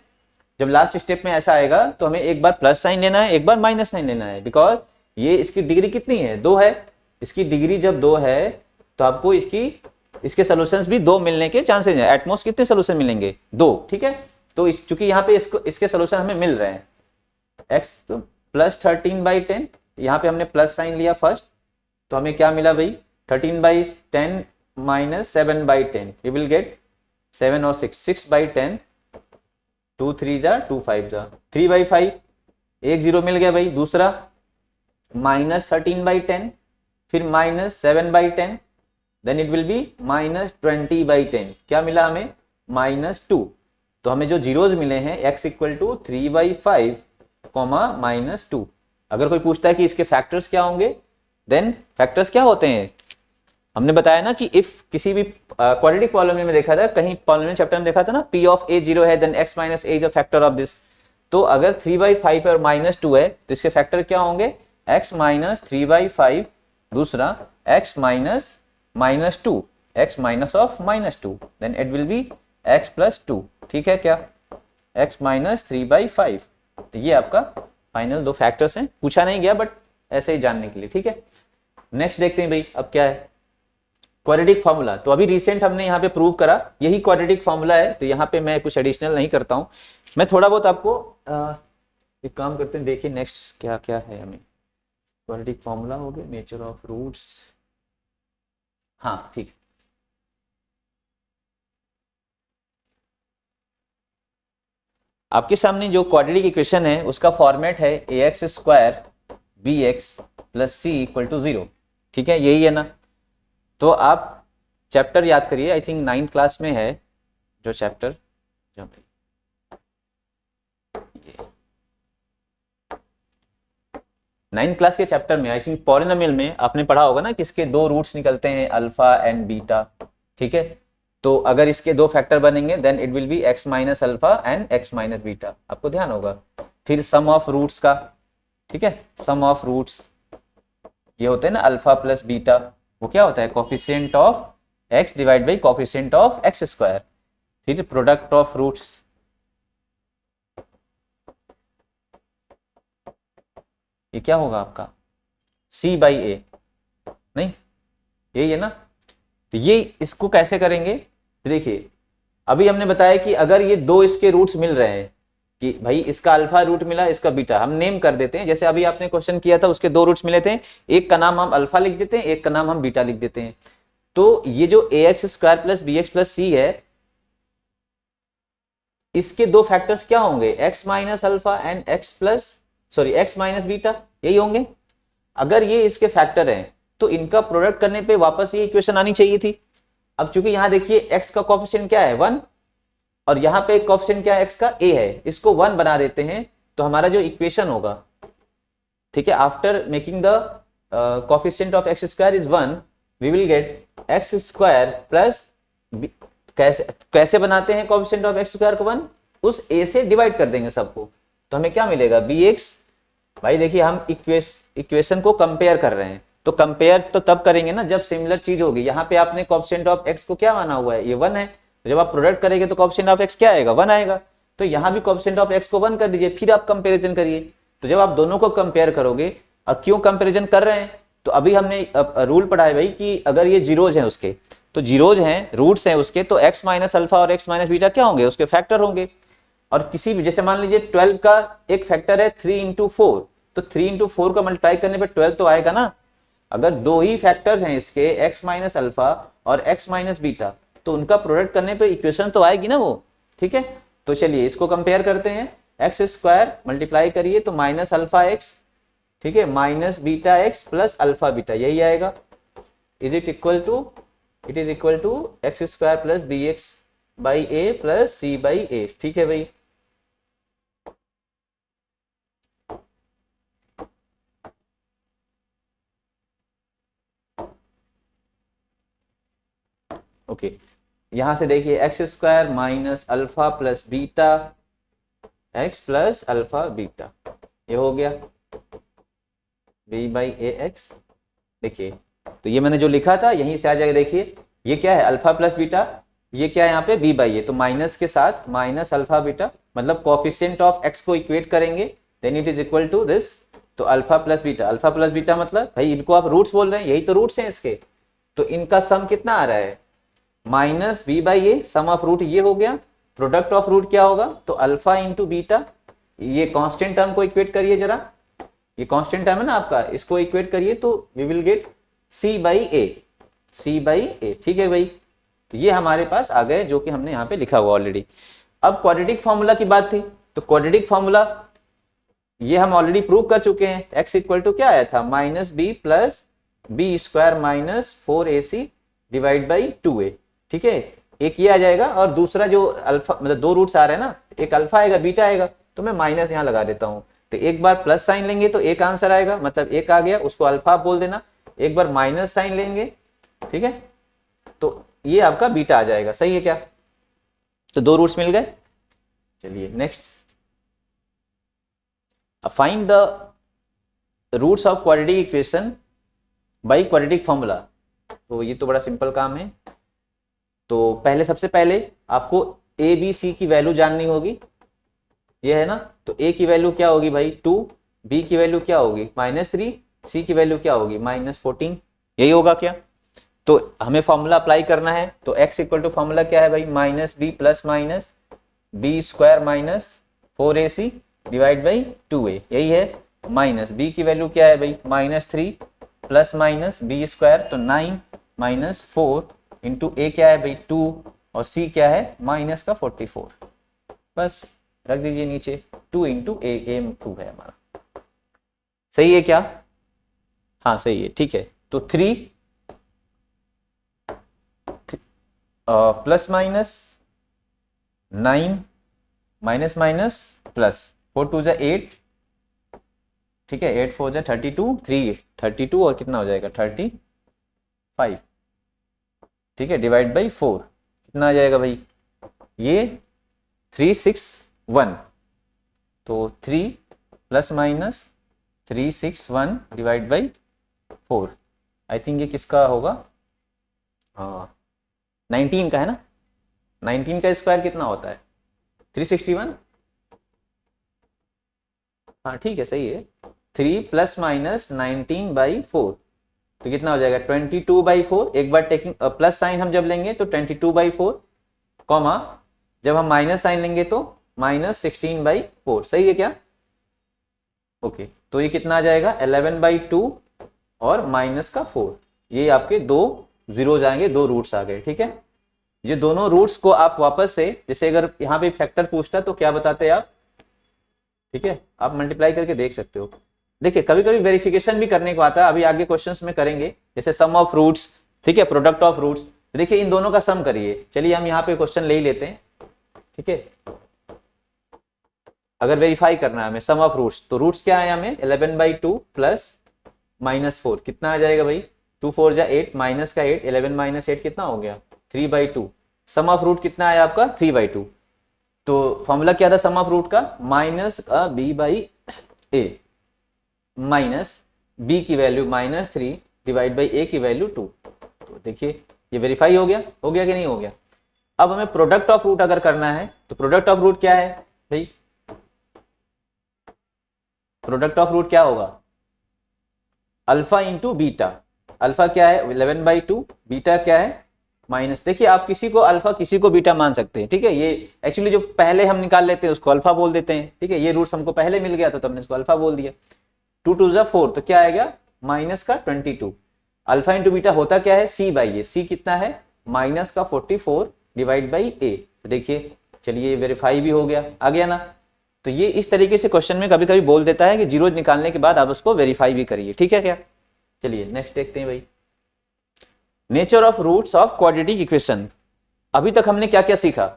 जब लास्ट स्टेप में ऐसा आएगा तो हमें एक बार प्लस साइन लेना है, एक बार माइनस साइन लेना है, बिकॉज ये इसकी डिग्री कितनी है, 2 है। इसकी डिग्री जब 2 है तो आपको इसके सॉल्यूशंस भी 2 मिलने के चांसेस हैं। एटमोस्ट कितने सॉल्यूशन मिलेंगे, 2। ठीक है, तो चूंकि यहाँ पे इसके सॉल्यूशन हमें मिल रहे हैं, x तो प्लस 13/10, यहाँ पे हमने प्लस साइन लिया फर्स्ट, तो हमें क्या मिला भाई 13/10 माइनस 7/10, वी विल गेट 7 और 6, 6/10, 2 3 जा 2 5 जा 3/5, एक जीरो मिल गया भाई। दूसरा माइनस 13/10, फिर minus 7/10, then it will be minus 20/10। क्या मिला हमें, -2। तो हमें जो जीरोज मिले हैं x इक्वल टू 3/5 -2। अगर कोई पूछता है कि इसके फैक्टर्स क्या होंगे, देन फैक्टर्स क्या होते हैं, हमने बताया ना कि इफ किसी भी क्वाड्रेटिक पॉलिनोमियल में देखा था, कहीं पॉलिनोमियल चैप्टर में देखा था ना, p ऑफ a 0 है, then x minus a is a factor of this. तो अगर 3/5 और -2 है तो इसके फैक्टर क्या होंगे, x माइनस 3/5, दूसरा x minus -2, x minus of -2, then it will be x plus 2। ठीक है क्या, x माइनस 3/5। तो ये आपका फाइनल 2 फैक्टर्स हैं, पूछा नहीं गया बट ऐसे ही जानने के लिए। ठीक है, नेक्स्ट देखते हैं भाई अब क्या है, क्वाड्रेटिक फार्मूला। तो अभी रिसेंट हमने यहाँ पे प्रूव करा, यही क्वाड्रेटिक फार्मूला है, तो यहाँ पे मैं कुछ एडिशनल नहीं करता हूँ, मैं थोड़ा बहुत आपको एक काम करते हैं, देखिए नेक्स्ट क्या क्या है। हमें क्वाड्रेटिक फार्मूला हो गया, नेचर ऑफ रूट्स, हाँ ठीक। आपके सामने जो क्वाड्रेटिक इक्वेशन है उसका फॉर्मेट है ax square bx plus c equal to 0। ठीक है, यही है ना। तो आप चैप्टर याद करिए, आई थिंक 9th क्लास में है जो चैप्टर, जो 9th क्लास के चैप्टर में आई थिंक पॉलिनोमियल में आपने पढ़ा होगा ना कि इसके 2 रूट्स निकलते हैं, अल्फा एंड बीटा। ठीक है, तो अगर इसके 2 फैक्टर बनेंगे then it will be x minus alpha and x minus beta, आपको ध्यान होगा। फिर सम ऑफ रूट्स का, ठीक है, सम ऑफ रूट्स ये होते हैं ना अल्फा प्लस बीटा, वो क्या होता है, coefficient of x divide by coefficient of x square. फिर प्रोडक्ट ऑफ रूट्स, ये क्या होगा आपका c/a, नहीं यही है ना। तो ये इसको कैसे करेंगे, देखिए अभी हमने बताया कि अगर ये 2 इसके रूट्स मिल रहे हैं, कि भाई इसका अल्फा रूट मिला, इसका बीटा, हम नेम कर देते हैं। जैसे अभी आपने क्वेश्चन किया था, उसके दो रूट्स मिले थे, एक का नाम हम अल्फा लिख देते हैं, एक का नाम हम बीटा लिख देते हैं। तो ये जो ax square plus b x plus c है, इसके दो फैक्टर्स क्या होंगे, x minus alpha and x minus beta, यही होंगे। अगर ये इसके फैक्टर हैं तो इनका प्रोडक्ट करने पे वापस ये इक्वेशन आनी चाहिए थी। अब चूंकि यहां देखिए x का कोफिशिएंट क्या है 1, और यहां पे कोफिशिएंट क्या है x का a है, इसको 1 बना देते हैं तो हमारा जो इक्वेशन होगा, ठीक है, after making the coefficient of x square is 1, we will get x square plus, कैसे बनाते हैं कोफिशिएंट ऑफ x स्क्वायर को 1, उस a से डिवाइड कर देंगे सबको, तो हमें क्या मिलेगा bx। भाई देखिए हम इक्वेशन को कंपेयर कर रहे हैं, तो कंपेयर तो तब करेंगे ना जब सिमिलर चीज होगी। यहाँ पे आपने कोफिशिएंट ऑफ x को क्या माना हुआ है, ये 1 है, तो जब आप प्रोडक्ट करेंगे तो कोफिशिएंट ऑफ x क्या आएगा, 1 आएगा। तो यहाँ भी कोफिशिएंट ऑफ x को 1 कर दीजिए, फिर आप कंपेरिजन करिए। तो जब आप दोनों को कंपेयर करोगे, और क्यों कंपेरिजन कर रहे हैं, तो अभी हमने रूल पढ़ा है भाई कि अगर ये जीरोज हैं उसके, तो जीरोज हैं, रूट्स हैं उसके, तो x माइनस अल्फा और x माइनस बीटा क्या होंगे, उसके फैक्टर होंगे। और किसी भी, जैसे मान लीजिए 12 का एक फैक्टर है 3 इंटू 4, तो 3 इंटू 4 का मल्टीप्लाई करने पे 12 तो आएगा ना। अगर दो ही फैक्टर्स हैं इसके, x माइनस अल्फा और x माइनस बीटा, तो उनका प्रोडक्ट करने पे इक्वेशन तो आएगी ना वो, ठीक है। तो चलिए इसको कंपेयर करते हैं, एक्स स्क्वायर मल्टीप्लाई करिए तो माइनस अल्फा एक्स, ठीक है, minus beta x plus alpha beta, यही आएगा। Is it equal to, it is equal to x square plus b x by a plus c by a, ठीक है भाई। Okay यहां से देखिए x square minus alpha plus beta x plus alpha beta, ये हो गया बी बाई ए एक्स। देखिए तो ये मैंने जो लिखा था यहीं से आ जाएगा। देखिए ये क्या है, अल्फा प्लस बीटा, ये क्या है यहाँ पे बी बाई ए, तो माइनस के साथ माइनस अल्फा बीटा, मतलब कोफिशिएंट ऑफ एक्स को इक्वेट करेंगे, then it is equal to this. तो alpha plus beta, alpha plus beta मतलब भाई इनको आप रूट्स बोल रहे हैं, यही तो रूट्स हैं इसके, तो इनका सम कितना आ रहा है, minus b by a, sum of root ये हो गया, प्रोडक्ट ऑफ रूट क्या होगा, तो अल्फा इंटू बीटा, ये कांस्टेंट टर्म को इक्वेट करिए जरा, ये कांस्टेंट टर्म है ना आपका, इसको इक्वेट करिए तो we will get c by a, c by a, ठीक है भाई। तो ये हमारे पास आ गए जो कि हमने यहाँ पे लिखा हुआ ऑलरेडी। अब क्वाड्रेटिक फॉर्मूला की बात थी, तो क्वाड्रेटिक फॉर्मूला ये हम ऑलरेडी प्रूव कर चुके हैं। एक्स इक्वल टू क्या आया था, minus b plus b square minus 4ac divide by 2a, ठीक है, एक ये आ जाएगा, और दूसरा जो अल्फा, मतलब दो रूट्स आ रहे हैं ना, एक अल्फा आएगा बीटा आएगा, तो मैं माइनस यहाँ लगा देता हूँ। तो एक बार प्लस साइन लेंगे तो एक आंसर आएगा, मतलब एक आ गया, उसको अल्फा बोल देना। एक बार माइनस साइन लेंगे, ठीक है, तो ये आपका बीटा आ जाएगा, सही है क्या। तो दो रूट्स मिल गए। चलिए next, find the roots of quadratic equation by quadratic formula. तो ये तो बड़ा सिंपल काम है। तो पहले, सबसे पहले आपको ए बी सी की वैल्यू जाननी होगी, ये है ना। तो ए की वैल्यू क्या होगी भाई 2, बी की वैल्यू क्या होगी -3, सी की वैल्यू क्या होगी -14, यही होगा क्या। तो हमें फॉर्मूला अप्लाई करना है, तो x इक्वल टू फॉर्मूला क्या है भाई, minus b plus minus b square minus 4ac divide by 2a, यही है। माइनस बी की वैल्यू क्या है भाई -3 प्लस माइनस बी स्क्वायर, तो 9 माइनस 4 इंटू ए क्या है भाई 2, और सी क्या है माइनस का 44, बस रख दीजिए नीचे, 2 इंटू ए, 2 है हमारा, सही है क्या, हाँ सही है, ठीक है। तो 3 plus minus 9 minus minus plus 4 2 जा 8, ठीक है, 8 4 जा 32, 3 32 और कितना हो जाएगा 35, ठीक है, डिवाइड बाई 4 कितना आ जाएगा भाई, ये 3 6 1, तो 3 plus minus 3 6 1 divide by 4, I think ये किसका होगा, हाँ 19 का है ना। 19 का स्क्वायर कितना होता है 361, हाँ ठीक है सही है। 3 प्लस माइनस 19 बाई 4, तो कितना हो जाएगा 22 बाई 4। एक बार टेकिंग प्लस साइन हम जब लेंगे तो 22 बाई 4, कॉमा जब हम माइनस साइन लेंगे तो माइनस 16/4, सही है क्या? ओके, तो ये कितना आ जाएगा 11/2 और माइनस का 4, ये आपके दो जीरो जाएंगे, दो रूट्स आ गए। ठीक है, ये दोनों रूट्स को आप वापस से, जैसे अगर यहाँ पे फैक्टर पूछता तो क्या बताते आप? ठीक है, आप मल्टीप्लाई करके देख सकते हो। देखिए कभी कभी वेरिफिकेशन भी करने को आता है, अभी आगे क्वेश्चंस में करेंगे, जैसे सम ऑफ रूट्स, ठीक है, प्रोडक्ट ऑफ रूट्स। देखिए इन दोनों का सम करिए, चलिए हम यहाँ पे क्वेश्चन ले ही लेते हैं। ठीक है, अगर वेरीफाई करना है हमें सम ऑफ रूट्स, तो रूट्स क्या है हमें 11/2 प्लस -4, कितना आ जाएगा भाई? 2 4 जा 8, माइनस का 8, 11 माइनस 8 कितना हो गया? 3/2। सम ऑफ रूट कितना आया आपका? 3/2। तो फॉर्मूला क्या था सम ऑफ रूट का? माइनस का b/a माइनस b की वैल्यू -3 डिवाइड बाई a की वैल्यू 2। तो देखिए ये वेरीफाई हो गया कि नहीं हो गया? अब हमें प्रोडक्ट ऑफ रूट अगर करना है तो प्रोडक्ट ऑफ रूट क्या है भाई? प्रोडक्ट ऑफ रूट क्या होगा? Alpha into beta. अल्फा क्या है? 11/2, बीटा क्या है? माइनस। देखिए आप किसी को अल्फा किसी को बीटा मान सकते हैं। ठीक है, ये एक्चुअली जो पहले हम निकाल लेते हैं उसको अल्फा बोल देते हैं। ठीक है, ये रूट्स हमको पहले मिल गया तो हमने इसको अल्फा बोल दिया। 2 2 जा 4, तो क्या आएगा? माइनस का 22। अल्फा इंटू बीटा होता क्या है? c/a। c कितना है? माइनस का 44 डिवाइड बाई a। तो देखिए चलिए वेरीफाई भी हो गया, आ गया ना? तो ये इस तरीके से क्वेश्चन में कभी कभी बोल देता है कि जीरो निकालने के बाद आप उसको वेरीफाई भी करिए। ठीक है क्या? चलिए नेक्स्ट देखते हैं भाई, nature of roots of quadratic equation. अभी तक हमने क्या क्या सीखा?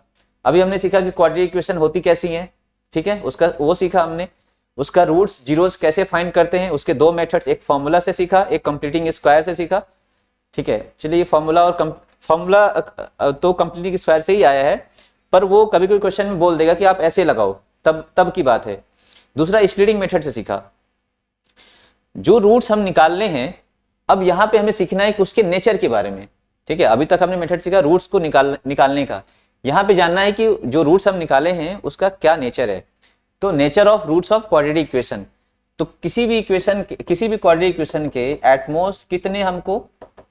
अभी हमने सीखा कि क्वाड्रेटिक इक्वेशन होती कैसी है। ठीक है, उसका वो सीखा हमने। उसका रूट्स जीरोस कैसे फाइंड करते हैं, उसके दो मेथड्स, एक फॉर्मूला से सीखा, एक कंप्लीटिंग स्क्वायर से सीखा। ठीक है, चलिए फॉर्मूला और फॉर्मूला तो कंप्लीटिंग स्क्वायर से ही आया है, पर वो कभी कोई क्वेश्चन में बोल देगा कि आप ऐसे लगाओ, तब की बात है। दूसरा स्प्लिटिंग मेथड से सीखा। जो रूट्स हम निकालने हैं, अब यहाँ पे हमें सीखना है कि उसके नेचर के बारे में। ठीक है, अभी तक हमने मेथड सीखा रूट्स को निकालने का, यहाँ पे जानना है कि जो रूट्स हम निकाले हैं उसका क्या नेचर है। तो nature of roots of quadratic equation, तो किसी भी क्वाड्रेटिक इक्वेशन के एटमोस्ट कितने हमको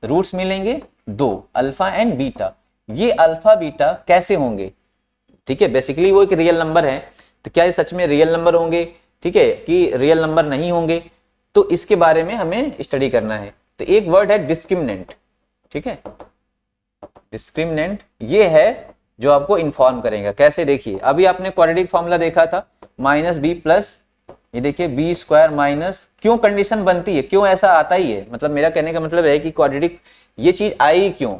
रूट्स मिलेंगे? 2, अल्फा एंड बीटा। ये अल्फा बीटा कैसे होंगे? ठीक है, बेसिकली वो एक रियल नंबर है, तो क्या ये सच में रियल नंबर होंगे? ठीक है, कि रियल नंबर नहीं होंगे? तो इसके बारे में हमें स्टडी करना है। तो एक वर्ड है डिस्क्रिमिनेंट। ठीक है, डिस्क्रिमिनेंट ये है जो आपको इन्फॉर्म करेगा। कैसे? देखिए अभी आपने क्वाड्रेटिक फॉर्मूला देखा था, -b प्लस, ये देखिए b² माइनस, क्यों कंडीशन बनती है, क्यों ऐसा आता ही है? मतलब मेरा कहने का मतलब है कि क्वाड्रेटिक ये चीज आई क्यों?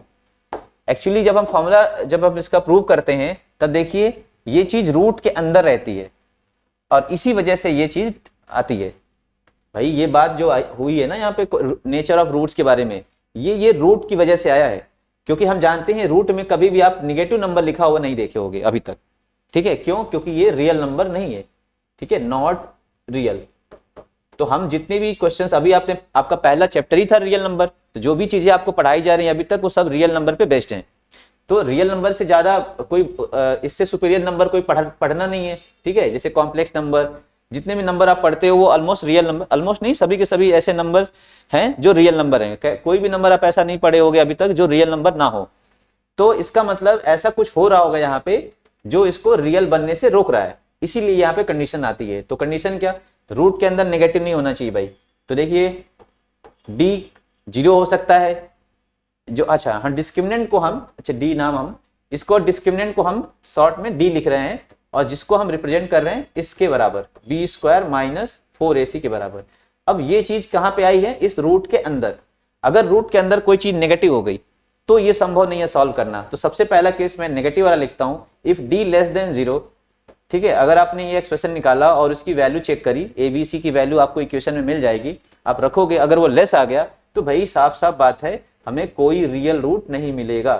एक्चुअली जब हम इसका प्रूव करते हैं तब देखिए ये चीज रूट के अंदर रहती है और इसी वजह से ये चीज आती है। भाई ये बात जो हुई है ना यहाँ पे नेचर ऑफ रूट्स के बारे में, ये रूट की वजह से आया है, क्योंकि हम जानते हैं रूट में कभी भी आप निगेटिव नंबर लिखा हुआ नहीं देखे होगे अभी तक। ठीक है, क्यों? क्योंकि ये रियल नंबर नहीं है। ठीक है, नॉट रियल। तो हम जितने भी क्वेश्चंस अभी आपका पहला चैप्टर ही था रियल नंबर, तो जो भी चीजें आपको पढ़ाई जा रही हैं अभी तक वो सब रियल नंबर पे बेस्ड हैं। तो रियल नंबर से ज्यादा कोई इससे सुपीरियर नंबर कोई पढ़ना नहीं है। ठीक है, जैसे कॉम्प्लेक्स नंबर, जितने भी नंबर आप पढ़ते हो वो ऑलमोस्ट रियल नंबर, ऑलमोस्ट नहीं सभी के सभी ऐसे नंबर हैं जो रियल नंबर हैं। कोई भी नंबर आप ऐसा नहीं पढ़े होगे अभी तक जो रियल नंबर ना हो। तो इसका मतलब ऐसा कुछ हो रहा होगा यहाँ पे जो इसको रियल बनने से रोक रहा है, इसीलिए यहाँ पे कंडीशन आती है। तो कंडीशन क्या? रूट के अंदर नेगेटिव नहीं होना चाहिए भाई। तो देखिए डी 0 हो सकता है, जो अच्छा हाँ डिस्क्रिमिनेंट को हम, अच्छा डी नाम हम इसको, डिस्क्रिमिनेंट को हम शॉर्ट में डी लिख रहे हैं और जिसको हम रिप्रेजेंट कर रहे हैं इसके बराबर b² माइनस 4ac के बराबर। अब ये चीज कहां पे आई है? इस रूट के अंदर। अगर रूट के अंदर कोई चीज नेगेटिव हो गई तो ये संभव नहीं है सॉल्व करना। तो सबसे पहला केस मैं नेगेटिव वाला लिखता हूं, इफ d लेस देन 0। ठीक है, अगर आपने ये एक्सप्रेशन निकाला और इसकी वैल्यू चेक करी, abc की वैल्यू आपको इक्वेशन में मिल जाएगी, आप रखोगे, अगर वो लेस आ गया तो भाई साफ साफ बात है हमें कोई रियल रूट नहीं मिलेगा।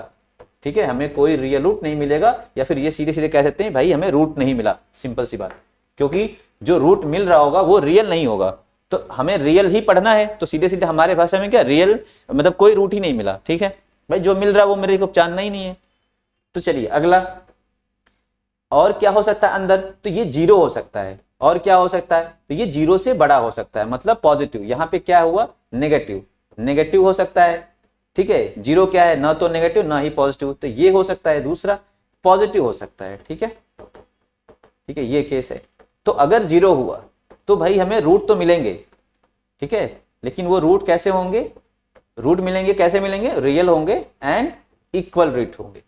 ठीक है, हमें कोई रियल रूट नहीं मिलेगा, या फिर ये सीधे सीधे कह सकते हैं भाई हमें रूट नहीं मिला, सिंपल सी बात। क्योंकि जो रूट मिल रहा होगा वो रियल नहीं होगा, तो हमें रियल ही पढ़ना है। तो सीधे सीधे हमारे भाषा में क्या, रियल मतलब कोई रूट ही नहीं मिला। ठीक है भाई, जो मिल रहा है वो मेरे को जानना ही नहीं है। तो चलिए अगला, और क्या हो सकता है अंदर? तो ये 0 हो सकता है। और क्या हो सकता है? तो ये 0 से बड़ा हो सकता है, मतलब पॉजिटिव। यहाँ पे क्या हुआ? नेगेटिव हो सकता है। ठीक है, 0 क्या है? ना तो नेगेटिव ना ही पॉजिटिव, तो ये हो सकता है। दूसरा पॉजिटिव हो सकता है। ठीक है, ठीक है, ये केस है। तो अगर 0 हुआ तो भाई हमें रूट तो मिलेंगे, ठीक है, लेकिन वो रूट कैसे होंगे, रूट मिलेंगे कैसे मिलेंगे, रियल होंगे एंड इक्वल रूट होंगे।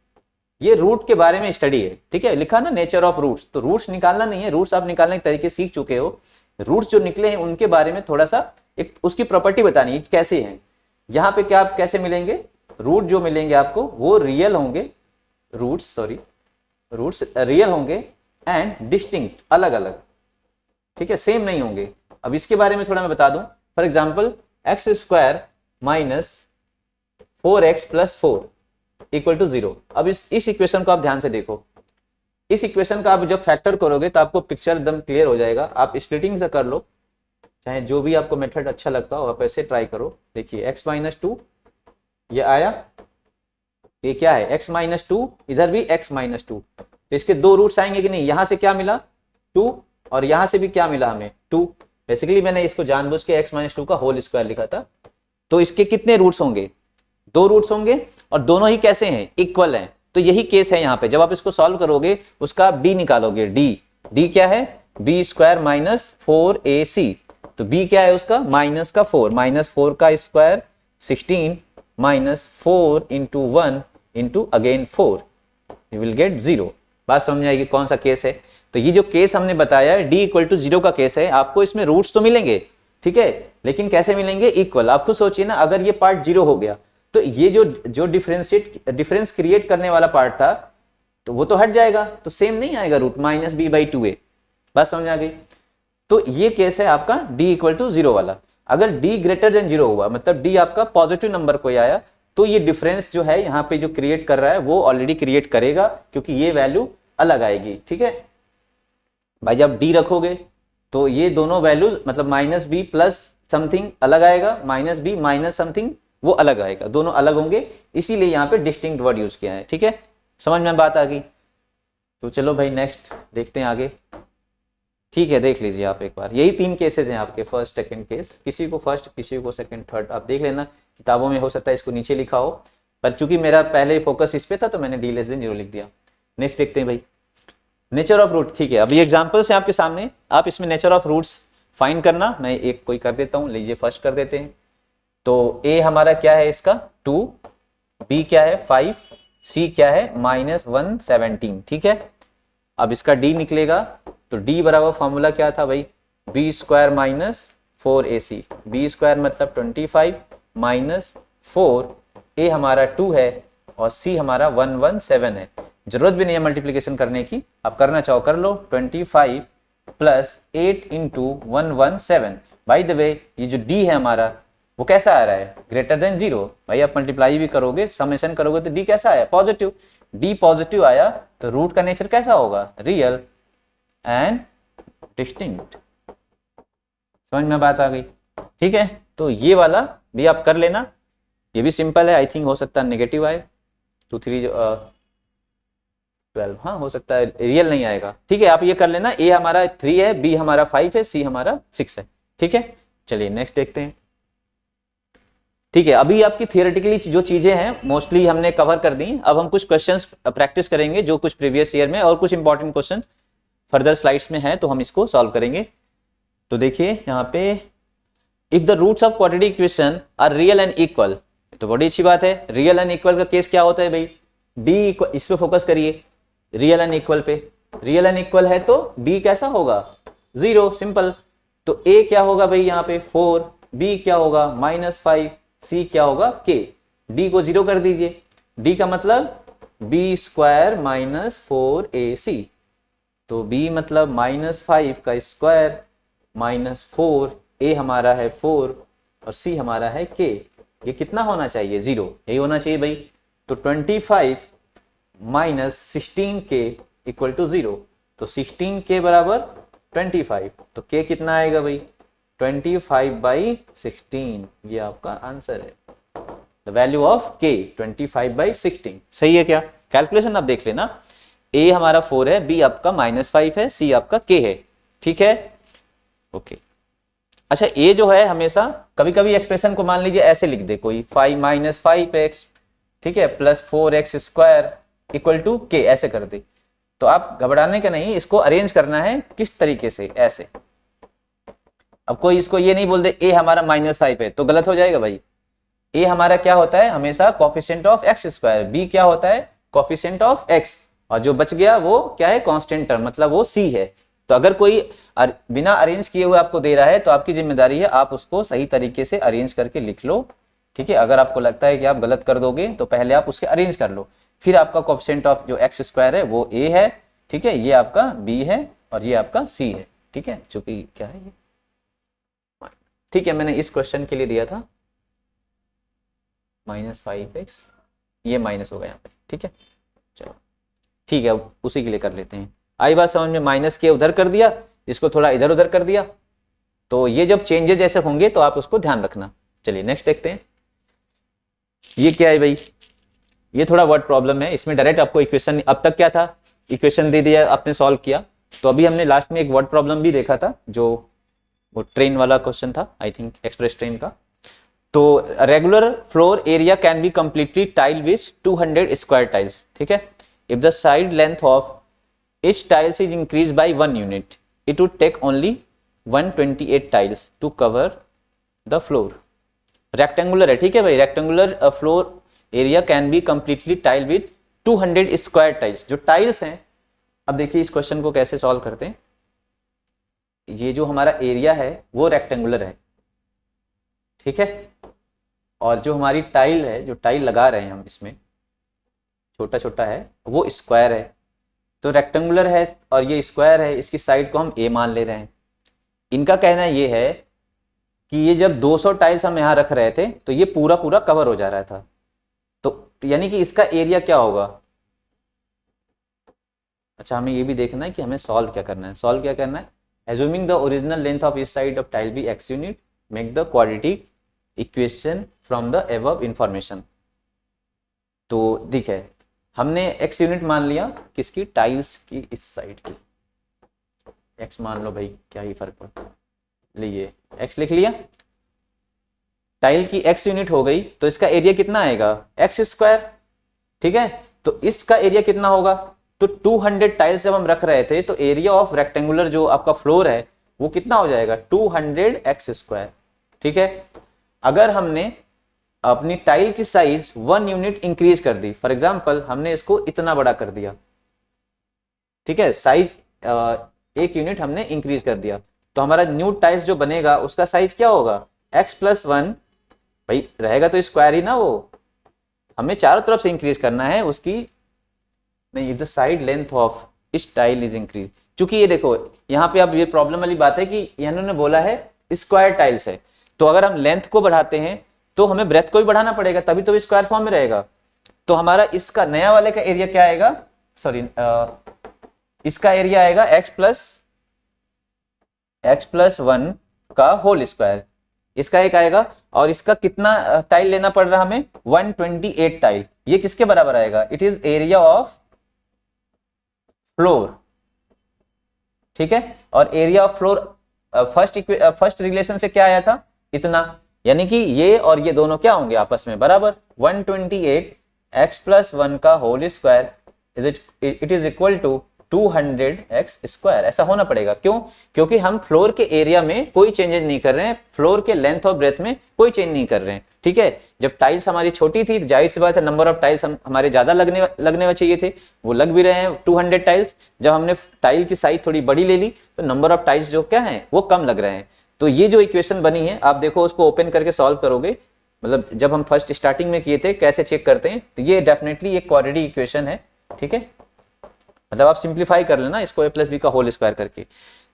ये रूट के बारे में स्टडी है, ठीक है, लिखा ना नेचर ऑफ रूट्स, तो रूट्स निकालना नहीं है, रूट्स आप निकालने के तरीके सीख चुके हो, रूट्स जो निकले हैं उनके बारे में थोड़ा सा एक उसकी प्रॉपर्टी बतानी है कैसे हैं। यहाँ पे क्या आप कैसे मिलेंगे, रूट जो मिलेंगे आपको वो रियल होंगे, रूट्स रियल होंगे एंड डिस्टिंक्ट, अलग अलग, ठीक है, सेम नहीं होंगे। अब इसके बारे में थोड़ा मैं बता दूं, for example x square minus 4x plus 4 equal to 0। अब इस इक्वेशन को आप ध्यान से देखो, इस इक्वेशन का आप जब फैक्टर करोगे तो आपको पिक्चर एकदम क्लियर हो जाएगा। आप स्प्लिटिंग से कर लो, चाहे जो भी आपको मेथड अच्छा लगता हो आप ऐसे ट्राई करो। देखिए x माइनस 2 ये आया, ये क्या है x माइनस 2, इधर भी x माइनस 2, तो इसके दो रूट्स आएंगे कि नहीं, यहां से क्या मिला 2 और यहां से भी क्या मिला हमें 2। बेसिकली मैंने इसको जानबूझ के x माइनस 2 का होल स्क्वायर लिखा था। तो इसके कितने रूट्स होंगे, 2 रूट्स होंगे और दोनों ही कैसे हैं, इक्वल हैं। तो यही केस है यहाँ पे, जब आप इसको सॉल्व करोगे उसका आप d निकालोगे, d क्या है b स्क्वायर माइनस 4ac, तो b क्या है उसका माइनस का 4, माइनस 4 का square 16 minus 4 into 1 into again 4, you will get 0। बात समझ आएगी कौन सा केस है। तो ये जो केस हमने बताया है d इक्वल टू 0 का केस है, आपको इसमें रूट्स तो मिलेंगे, ठीक है, लेकिन कैसे मिलेंगे, इक्वल। आप खुद सोचिए ना, अगर ये पार्ट 0 हो गया तो ये जो डिफरेंस क्रिएट करने वाला पार्ट था तो वो तो हट जाएगा, तो सेम नहीं आएगा root minus b by 2a। बात समझ आ गई। तो ये केस है आपका d इक्वल टू 0 वाला। अगर d ग्रेटर देन 0 हुआ, मतलब d आपका पॉजिटिव नंबर कोई आया, तो ये डिफरेंस जो है यहाँ पे जो क्रिएट कर रहा है वो ऑलरेडी क्रिएट करेगा, क्योंकि ये वैल्यू अलग आएगी, ठीक है भाई। जब d रखोगे तो ये दोनों वैल्यूज, मतलब माइनस बी प्लस समथिंग अलग आएगा, माइनस बी माइनस समथिंग वो अलग आएगा, दोनों अलग होंगे, इसीलिए यहाँ पे डिस्टिंक्ट वर्ड यूज किया है, ठीक है, समझ में बात आ गई। तो चलो भाई नेक्स्ट देखते हैं आगे, ठीक है, देख लीजिए आप एक बार, यही 3 केसेस हैं आपके, फर्स्ट सेकंड केस, किसी को फर्स्ट किसी को सेकंड थर्ड, आप देख लेना किताबों में, हो सकता है इसको नीचे लिखा हो, पर चूंकि मेरा पहले फोकस इस पे था तो मैंने d लेस देन 0 लिख दिया। नेक्स्ट देखते हैं भाई, नेचर ऑफ रूट, ठीक है। अभी एग्जाम्पल्स हैं आपके सामने, आप इसमें नेचर ऑफ रूट्स फाइंड करना, मैं एक कोई कर देता हूं, लीजिए फर्स्ट कर देते हैं। तो a हमारा क्या है इसका 2, b क्या है 5, c क्या है -117, ठीक है। अब इसका d निकलेगा, तो d बराबर फॉर्मूला क्या था भाई, b square minus 4ac, b square मतलब 25 माइनस 4, a हमारा 2 है और c हमारा 117 है। जरूरत भी नहीं है मल्टीप्लीकेशन करने की, आप करना चाहो कर लो, 25 plus 8 into 117। By the way ये जो d है हमारा वो कैसा आ रहा है, ग्रेटर देन 0। भाई आप मल्टीप्लाई भी करोगे, समेशन करोगे तो d कैसा आया, पॉजिटिव, d पॉजिटिव आया तो रूट का नेचर कैसा होगा, रियल एंड डिस्टिंक्ट। समझ में बात आ गई, ठीक है। तो ये वाला भी आप कर लेना, ये भी सिंपल है, आई थिंक हो सकता है नेगेटिव आए 2 3 12, हाँ हो सकता है रियल नहीं आएगा, ठीक है। आप ये कर लेना, a हमारा 3 है, b हमारा 5 है, c हमारा 6 है, ठीक है। चलिए नेक्स्ट देखते हैं, ठीक है। अभी आपकी थियोरेटिकली जो चीजें हैं मोस्टली हमने कवर कर दी, अब हम कुछ क्वेश्चंस प्रैक्टिस करेंगे जो कुछ प्रीवियस ईयर में और कुछ इंपॉर्टेंट क्वेश्चन फर्दर स्लाइड्स में है, तो हम इसको सॉल्व करेंगे। तो देखिए यहाँ पे, if the roots of quadratic equation are real and equal, तो बड़ी अच्छी बात है। रियल एंड इक्वल का केस क्या होता है भाई, d इस पे फोकस करिए, रियल एंड इक्वल पे, रियल एंड इक्वल है तो d कैसा होगा 0, सिंपल। तो a क्या होगा भाई यहाँ पे 4, b क्या होगा -5, c क्या होगा k, d को 0 कर दीजिए, d का मतलब b स्क्वायर माइनस 4ac, तो b मतलब -5 का स्क्वायर माइनस 4, a हमारा है 4 और c हमारा है k, ये कितना होना चाहिए 0, यही होना चाहिए भाई। तो 25 माइनस 16k इक्वल टू 0, तो 16k बराबर 25, तो k कितना आएगा भाई 25/16, ये आपका आंसर है। द वैल्यू ऑफ k 25/16, सही है क्या, कैलकुलेशन आप देख लेना। a हमारा 4 है, b आपका -5 है, c आपका k है, ठीक है, ओके। अच्छा a जो है हमेशा कभी कभी एक्सप्रेशन को मान लीजिए ऐसे लिख दे कोई, 5 -5x, ठीक है, plus 4x square equal to k, ऐसे कर दे। तो आप घबराने का नहीं, इसको अरेंज करना है किस तरीके से, ऐसे। अब कोई इसको ये नहीं बोल दे ए हमारा -5 है तो गलत हो जाएगा भाई। ए हमारा क्या होता है हमेशा coefficient of x square, b क्या होता है कोफिशिएंट ऑफ एक्स, और जो बच गया वो क्या है कांस्टेंट टर्म, मतलब वो सी है। तो अगर कोई बिना अरेंज किए हुए आपको दे रहा है तो आपकी जिम्मेदारी है आप उसको सही तरीके से अरेंज करके लिख लो, ठीक है। अगर आपको लगता है कि आप गलत कर दोगे तो पहले आप उसके अरेंज कर लो, फिर आपका कोफिशिएंट ऑफ जो एक्स स्क्वायर है वो ए है, ठीक है, ये आपका बी है और ये आपका सी है, ठीक है, चूंकि क्या है ये, ठीक है, मैंने इस क्वेश्चन के लिए दिया था -5x, ये माइनस होगा यहाँ पे, ठीक है। चलो ठीक है, अब उसी के लिए कर लेते हैं। आई बात समझ में, माइनस के उधर कर दिया, इसको थोड़ा इधर उधर कर दिया, तो ये जब चेंजेस ऐसे होंगे तो आप उसको ध्यान रखना। चलिए नेक्स्ट देखते हैं, ये क्या है भाई, ये थोड़ा वर्ड प्रॉब्लम है, इसमें डायरेक्ट आपको इक्वेशन, अब तक क्या था इक्वेशन दे दिया आपने सॉल्व किया, तो अभी हमने लास्ट में एक वर्ड प्रॉब्लम भी देखा था जो वो ट्रेन वाला क्वेश्चन था, आई थिंक एक्सप्रेस ट्रेन का। तो regular floor area can be completely tile with 200 square tiles, ठीक है। If the side length of each tiles is increased by 1 unit, it would take only 128 tiles to cover the floor. Rectangular है, ठीक है भाई, rectangular floor area can be completely tile with 200 square tiles. जो tiles हैं, अब देखिए इस question को कैसे सॉल्व करते हैं। ये जो हमारा एरिया है वो रेक्टेंगुलर है, ठीक है, और जो हमारी टाइल है, जो टाइल लगा रहे हैं हम इसमें छोटा छोटा है, वो स्क्वायर है। तो रेक्टेंगुलर है और ये स्क्वायर है, इसकी साइड को हम ए मान ले रहे हैं। इनका कहना ये है कि ये जब 200 टाइल्स हम यहाँ रख रहे थे तो ये पूरा पूरा कवर हो जा रहा था, तो यानी कि इसका एरिया क्या होगा। अच्छा, हमें ये भी देखना है कि हमें सॉल्व क्या करना है। सॉल्व क्या करना है, assuming the original length of is side of tile be x unit, make the quadratic equation from the above information. तो दिखे हमने x यूनिट मान लिया किसकी, टाइल्स की इस साइड की, x मान लो भाई, क्या ही फर्क पड़ता है, लिए x लिख लिया, टाइल की x यूनिट हो गई, तो इसका एरिया कितना आएगा x स्क्वायर, ठीक है। तो इसका एरिया कितना होगा, तो 200 टाइल्स जब हम रख रहे थे तो एरिया ऑफ रेक्टेंगुलर जो आपका फ्लोर है वो कितना हो जाएगा 200x स्क्वायर, ठीक है। अगर हमने अपनी टाइल की साइज 1 यूनिट इंक्रीज कर दी, फॉर एग्जांपल हमने इसको इतना बड़ा कर दिया, ठीक है, साइज 1 यूनिट हमने इंक्रीज कर दिया, तो हमारा न्यू टाइल्स जो बनेगा उसका साइज क्या होगा x+1, भाई रहेगा तो स्क्वायर ही ना, वो हमें चारों तरफ से इंक्रीज करना है उसकी, नहीं, if the side length of इस टाइल इज इंक्रीज। चूंकि ये देखो यहाँ पे अब ये प्रॉब्लम वाली बात है कि इन्होंने बोला है स्क्वायर टाइल्स है, तो अगर हम लेंथ को बढ़ाते हैं तो हमें ब्रेथ को भी बढ़ाना पड़ेगा, तभी तो स्क्वायर फॉर्म में रहेगा। तो हमारा इसका नया वाले का एरिया क्या आएगा, सॉरी इसका एरिया आएगा x+1 का होल स्क्वायर, इसका एक आएगा, और इसका कितना टाइल लेना पड़ रहा हमें 128 टाइल, ये किसके बराबर आएगा, it is area of floor, ठीक है। और area of floor first relation से क्या आया था, इतना, यानी कि ये और ये दोनों क्या होंगे आपस में बराबर, 128 x+1 का whole square it is equal to 200x square, ऐसा होना पड़ेगा। क्यों, क्योंकि हम फ्लोर के एरिया में कोई चेंजेस नहीं कर रहे हैं, फ्लोर के लेंथ और ब्रेथ में कोई चेंज नहीं कर रहे हैं, ठीक है। जब टाइल्स हमारी छोटी थी जाहिर सी बात है नंबर ऑफ टाइल्स हमारे ज्यादा लगने चाहिए थे, वो लग भी रहे हैं 200 टाइल्स। जब हमने टाइल की साइज थोड़ी बड़ी ले ली तो नंबर ऑफ टाइल्स जो क्या है वो कम लग रहे हैं। तो ये जो इक्वेशन बनी है आप देखो उसको ओपन करके सॉल्व करोगे, मतलब जब हम फर्स्ट स्टार्टिंग में किए थे कैसे चेक करते हैं, तो ये डेफिनेटली एक क्वाड्रेटिक इक्वेशन है, ठीक है। मतलब आप सिंप्लीफाई कर लेना इसको a+b का होल स्क्वायर करके,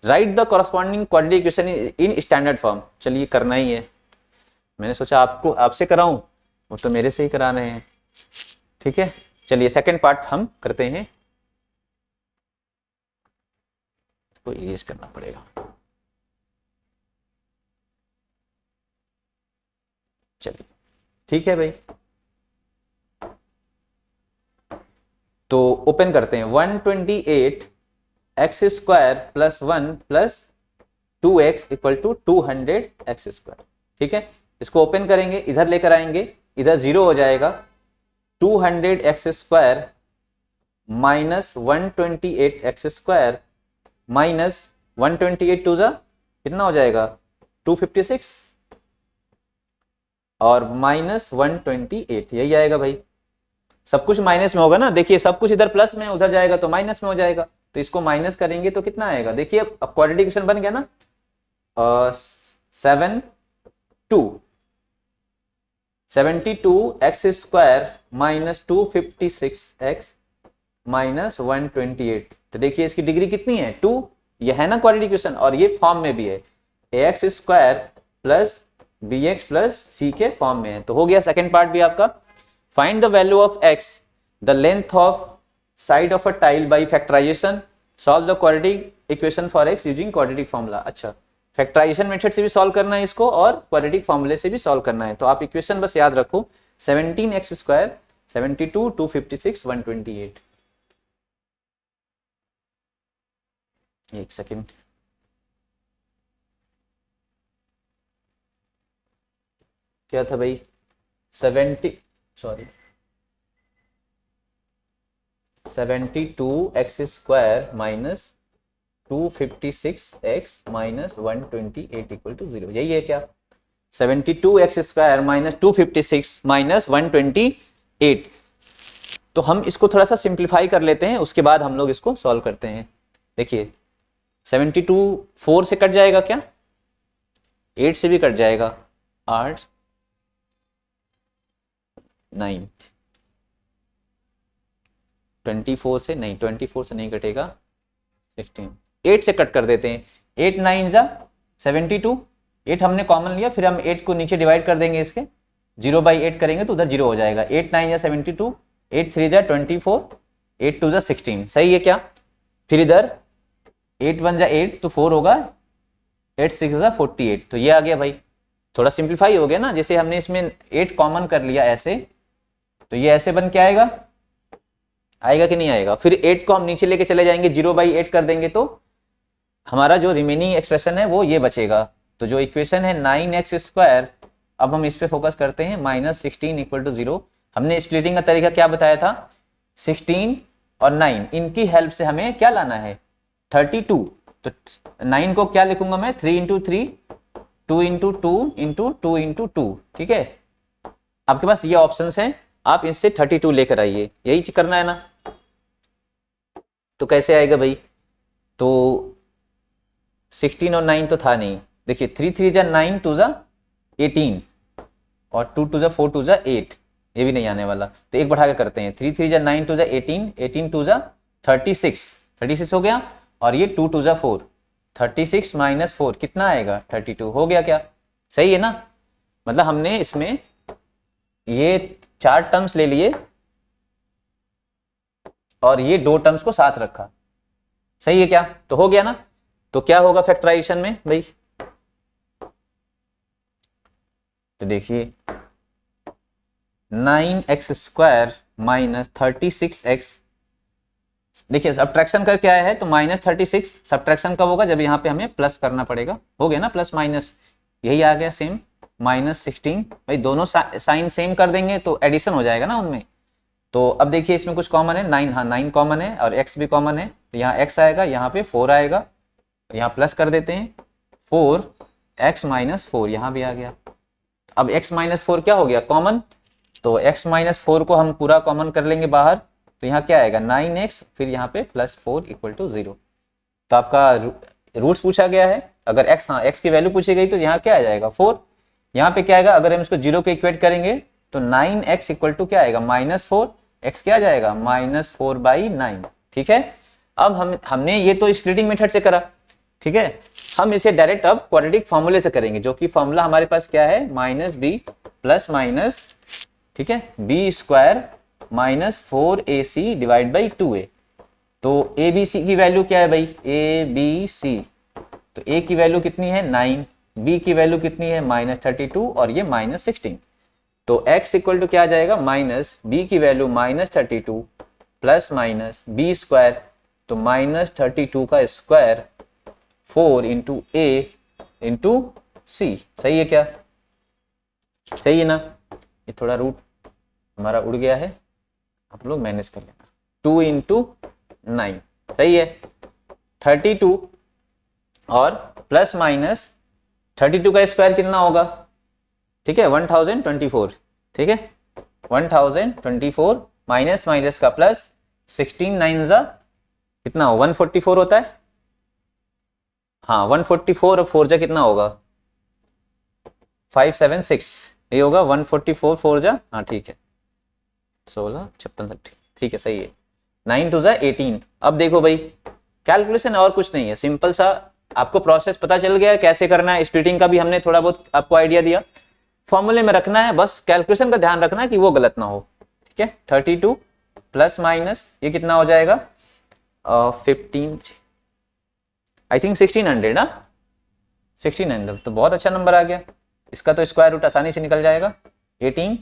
right the corresponding quadratic equation in standard form. चलिए करना ही है, मैंने सोचा आपसे कराऊं, वो तो मेरे से ही करा रहे हैं, ठीक है। चलिए सेकंड पार्ट हम करते हैं, इसको इरेज करना पड़ेगा। चलिए ठीक है भाई, तो ओपन करते हैं 128 x² + 1 + 2x = 200 x², ठीक है। इसको ओपन करेंगे, इधर लेकर आएंगे, इधर 0 हो जाएगा, 200 x² -128x² माइनस 128 टू जा कितना हो जाएगा 256 और -128, यही आएगा भाई। सब कुछ माइनस में होगा ना, देखिए सब कुछ इधर प्लस में उधर जाएगा तो माइनस में हो जाएगा, तो इसको माइनस करेंगे तो कितना आएगा, देखिए अब क्वाड्रेटिक इक्वेशन बन गया ना। 72x² माइनस 256x माइनस 128, तो देखिए इसकी डिग्री कितनी है 2, ये है ना क्वाड्रेटिक इक्वेशन, और ये फॉर्म में भी है ax² plus bx plus c के फॉर्म में है। तो हो गया सेकंड पार्ट भी आपका। Find the value of x, the length of side of a tile by factorization, solve the quadratic equation for x using quadratic formula. अच्छा, factorization method से भी सॉल्व करना है इसको और क्वाड्रेटिक फॉर्मूले से भी सॉल्व करना है, तो आप इक्वेशन बस याद रखो 17x², 72, 256, 128। एक सेकेंड, क्या था भाई 72x² minus 256x minus 128 equal to 0, यही है क्या 72x² माइनस 256 माइनस 128। तो हम इसको थोड़ा सा सिंप्लीफाई कर लेते हैं, उसके बाद हम लोग इसको सॉल्व करते हैं। देखिए 72 4 से कट जाएगा क्या, 8 से भी कट जाएगा, 8 9, 24 से नहीं, 24 से नहीं कटेगा, 16, 8 से कट कर देते हैं, 8 9 जा 72, 8 हमने कॉमन लिया, फिर हम 8 को नीचे डिवाइड कर देंगे, इसके 0/8 करेंगे तो उधर 0 हो जाएगा, 8 9 जा 72, 8 3 जा 24, 8 2 जा 16, सही है क्या। फिर इधर 8 1 जा 8 तो 4 होगा, 8 6 जा 48, तो ये आ गया भाई, थोड़ा सिंप्लीफाई हो गया ना, जैसे हमने इसमें 8 कॉमन कर लिया ऐसे, तो ये ऐसे बन के आएगा, आएगा कि नहीं आएगा। फिर 8 को हम नीचे लेके चले जाएंगे, 0/8 कर देंगे तो हमारा जो रिमेनिंग एक्सप्रेशन है वो ये बचेगा। तो जो इक्वेशन है 9x², अब हम इस पे फोकस करते हैं, -16 इक्वल टू 0। हमने स्प्लिटिंग का तरीका क्या बताया था, 16 और 9 इनकी हेल्प से हमें क्या लाना है 32, तो 9 को क्या लिखूंगा मैं 3 × 3, 2 × 2 × 2 × 2, ठीक है। आपके पास ये ऑप्शंस हैं, आप इससे 32 लेकर आइए, यही करना है ना। तो कैसे आएगा भाई, तो 16 और 9 तो था नहीं, देखिए 3 3 जा 9, 2 जा 18 और 2 2 जा 4, 2 जा 8, ये भी नहीं आने वाला, तो एक बढ़ा के करते हैं, 3 3 जा 9, 2 जा 18, 18 2 जा 36 हो गया, और ये 2 2 जा 4, 36 - 4 कितना आएगा 32, हो गया क्या, सही है ना। मतलब हमने इसमें ये 4 टर्म्स ले लिए और ये 2 टर्म्स को साथ रखा, सही है क्या, तो हो गया ना। तो क्या होगा फैक्टराइजेशन में भाई, तो देखिए 9x² माइनस 36x, देखिए सब्ट्रैक्शन करके आया है तो -36, सब्ट्रैक्शन कब होगा जब यहाँ पे हमें प्लस करना पड़ेगा, हो गया ना प्लस माइनस, यही आ गया सेम, -16, भाई दोनों साइन सेम कर देंगे तो एडिशन हो जाएगा ना उनमें। तो अब देखिए इसमें कुछ कॉमन है, 9, हाँ 9 कॉमन है और x भी कॉमन है, तो यहाँ x आएगा, यहाँ पे 4 आएगा, यहाँ प्लस कर देते हैं, 4x - 4 यहाँ भी आ गया। अब x - 4 क्या हो गया कॉमन, तो x - 4 को हम पूरा कॉमन कर लेंगे बाहर, तो यहाँ क्या आएगा 9x, फिर यहाँ पे +4 इक्वल टू 0। तो आपका रूट्स पूछा गया है, अगर x, हाँ x की वैल्यू पूछी गई तो यहाँ क्या आ जाएगा 4, यहाँ पे क्या आएगा, अगर हम इसको 0 पे इक्वेट करेंगे तो 9x इक्वल टू क्या आएगा -4, x क्या आ जाएगा -4/9, ठीक है। अब हमने ये तो स्प्लिटिंग मेथड से करा, ठीक है, हम इसे डायरेक्ट अब क्वाड्रेटिक फॉर्मूले से करेंगे, जो कि फॉर्मूला हमारे पास क्या है -b प्लस माइनस, ठीक है, b² -4ac divide by 2a। तो abc की वैल्यू क्या है भाई, abc, तो a की वैल्यू कितनी है 9, b की वैल्यू कितनी है -32 और ये -16, तो x इक्वल टू क्या आ जाएगा -b की वैल्यू -32 प्लस माइनस b², तो -32 का स्क्वायर 4 × a × c, सही है क्या, सही है ना। ये थोड़ा रूट हमारा उड़ गया है, आप लोग मैनेज कर लेना। 2 इंटू 9, सही है। 32 और प्लस माइनस 32 का स्क्वायर कितना होगा, ठीक है 1024, ठीक है 1024 माइनस माइनस का प्लस, 16 9 जा कितना हो 144 होता है, हाँ 144 और 4 जा कितना होगा 576, ये होगा 144 4 जा, हाँ ठीक है 16 56 60, ठीक है सही है। 9 2 जा 18। अब देखो भाई कैलकुलेशन और कुछ नहीं है, सिंपल सा आपको प्रोसेस पता चल गया कैसे करना है। स्प्लिटिंग का भी हमने थोड़ा बहुत आपको आइडिया दिया, फॉर्मूले में रखना है, बस कैलकुलेशन का ध्यान रखना है कि वो गलत ना हो, ठीक है। 32 प्लस माइनस ये कितना हो जाएगा 15 आई थिंक 1600 ना, 1600 तो बहुत अच्छा नंबर आ गया। इसका तो स्क्वायर रूट आसानी से निकल जाएगा 18,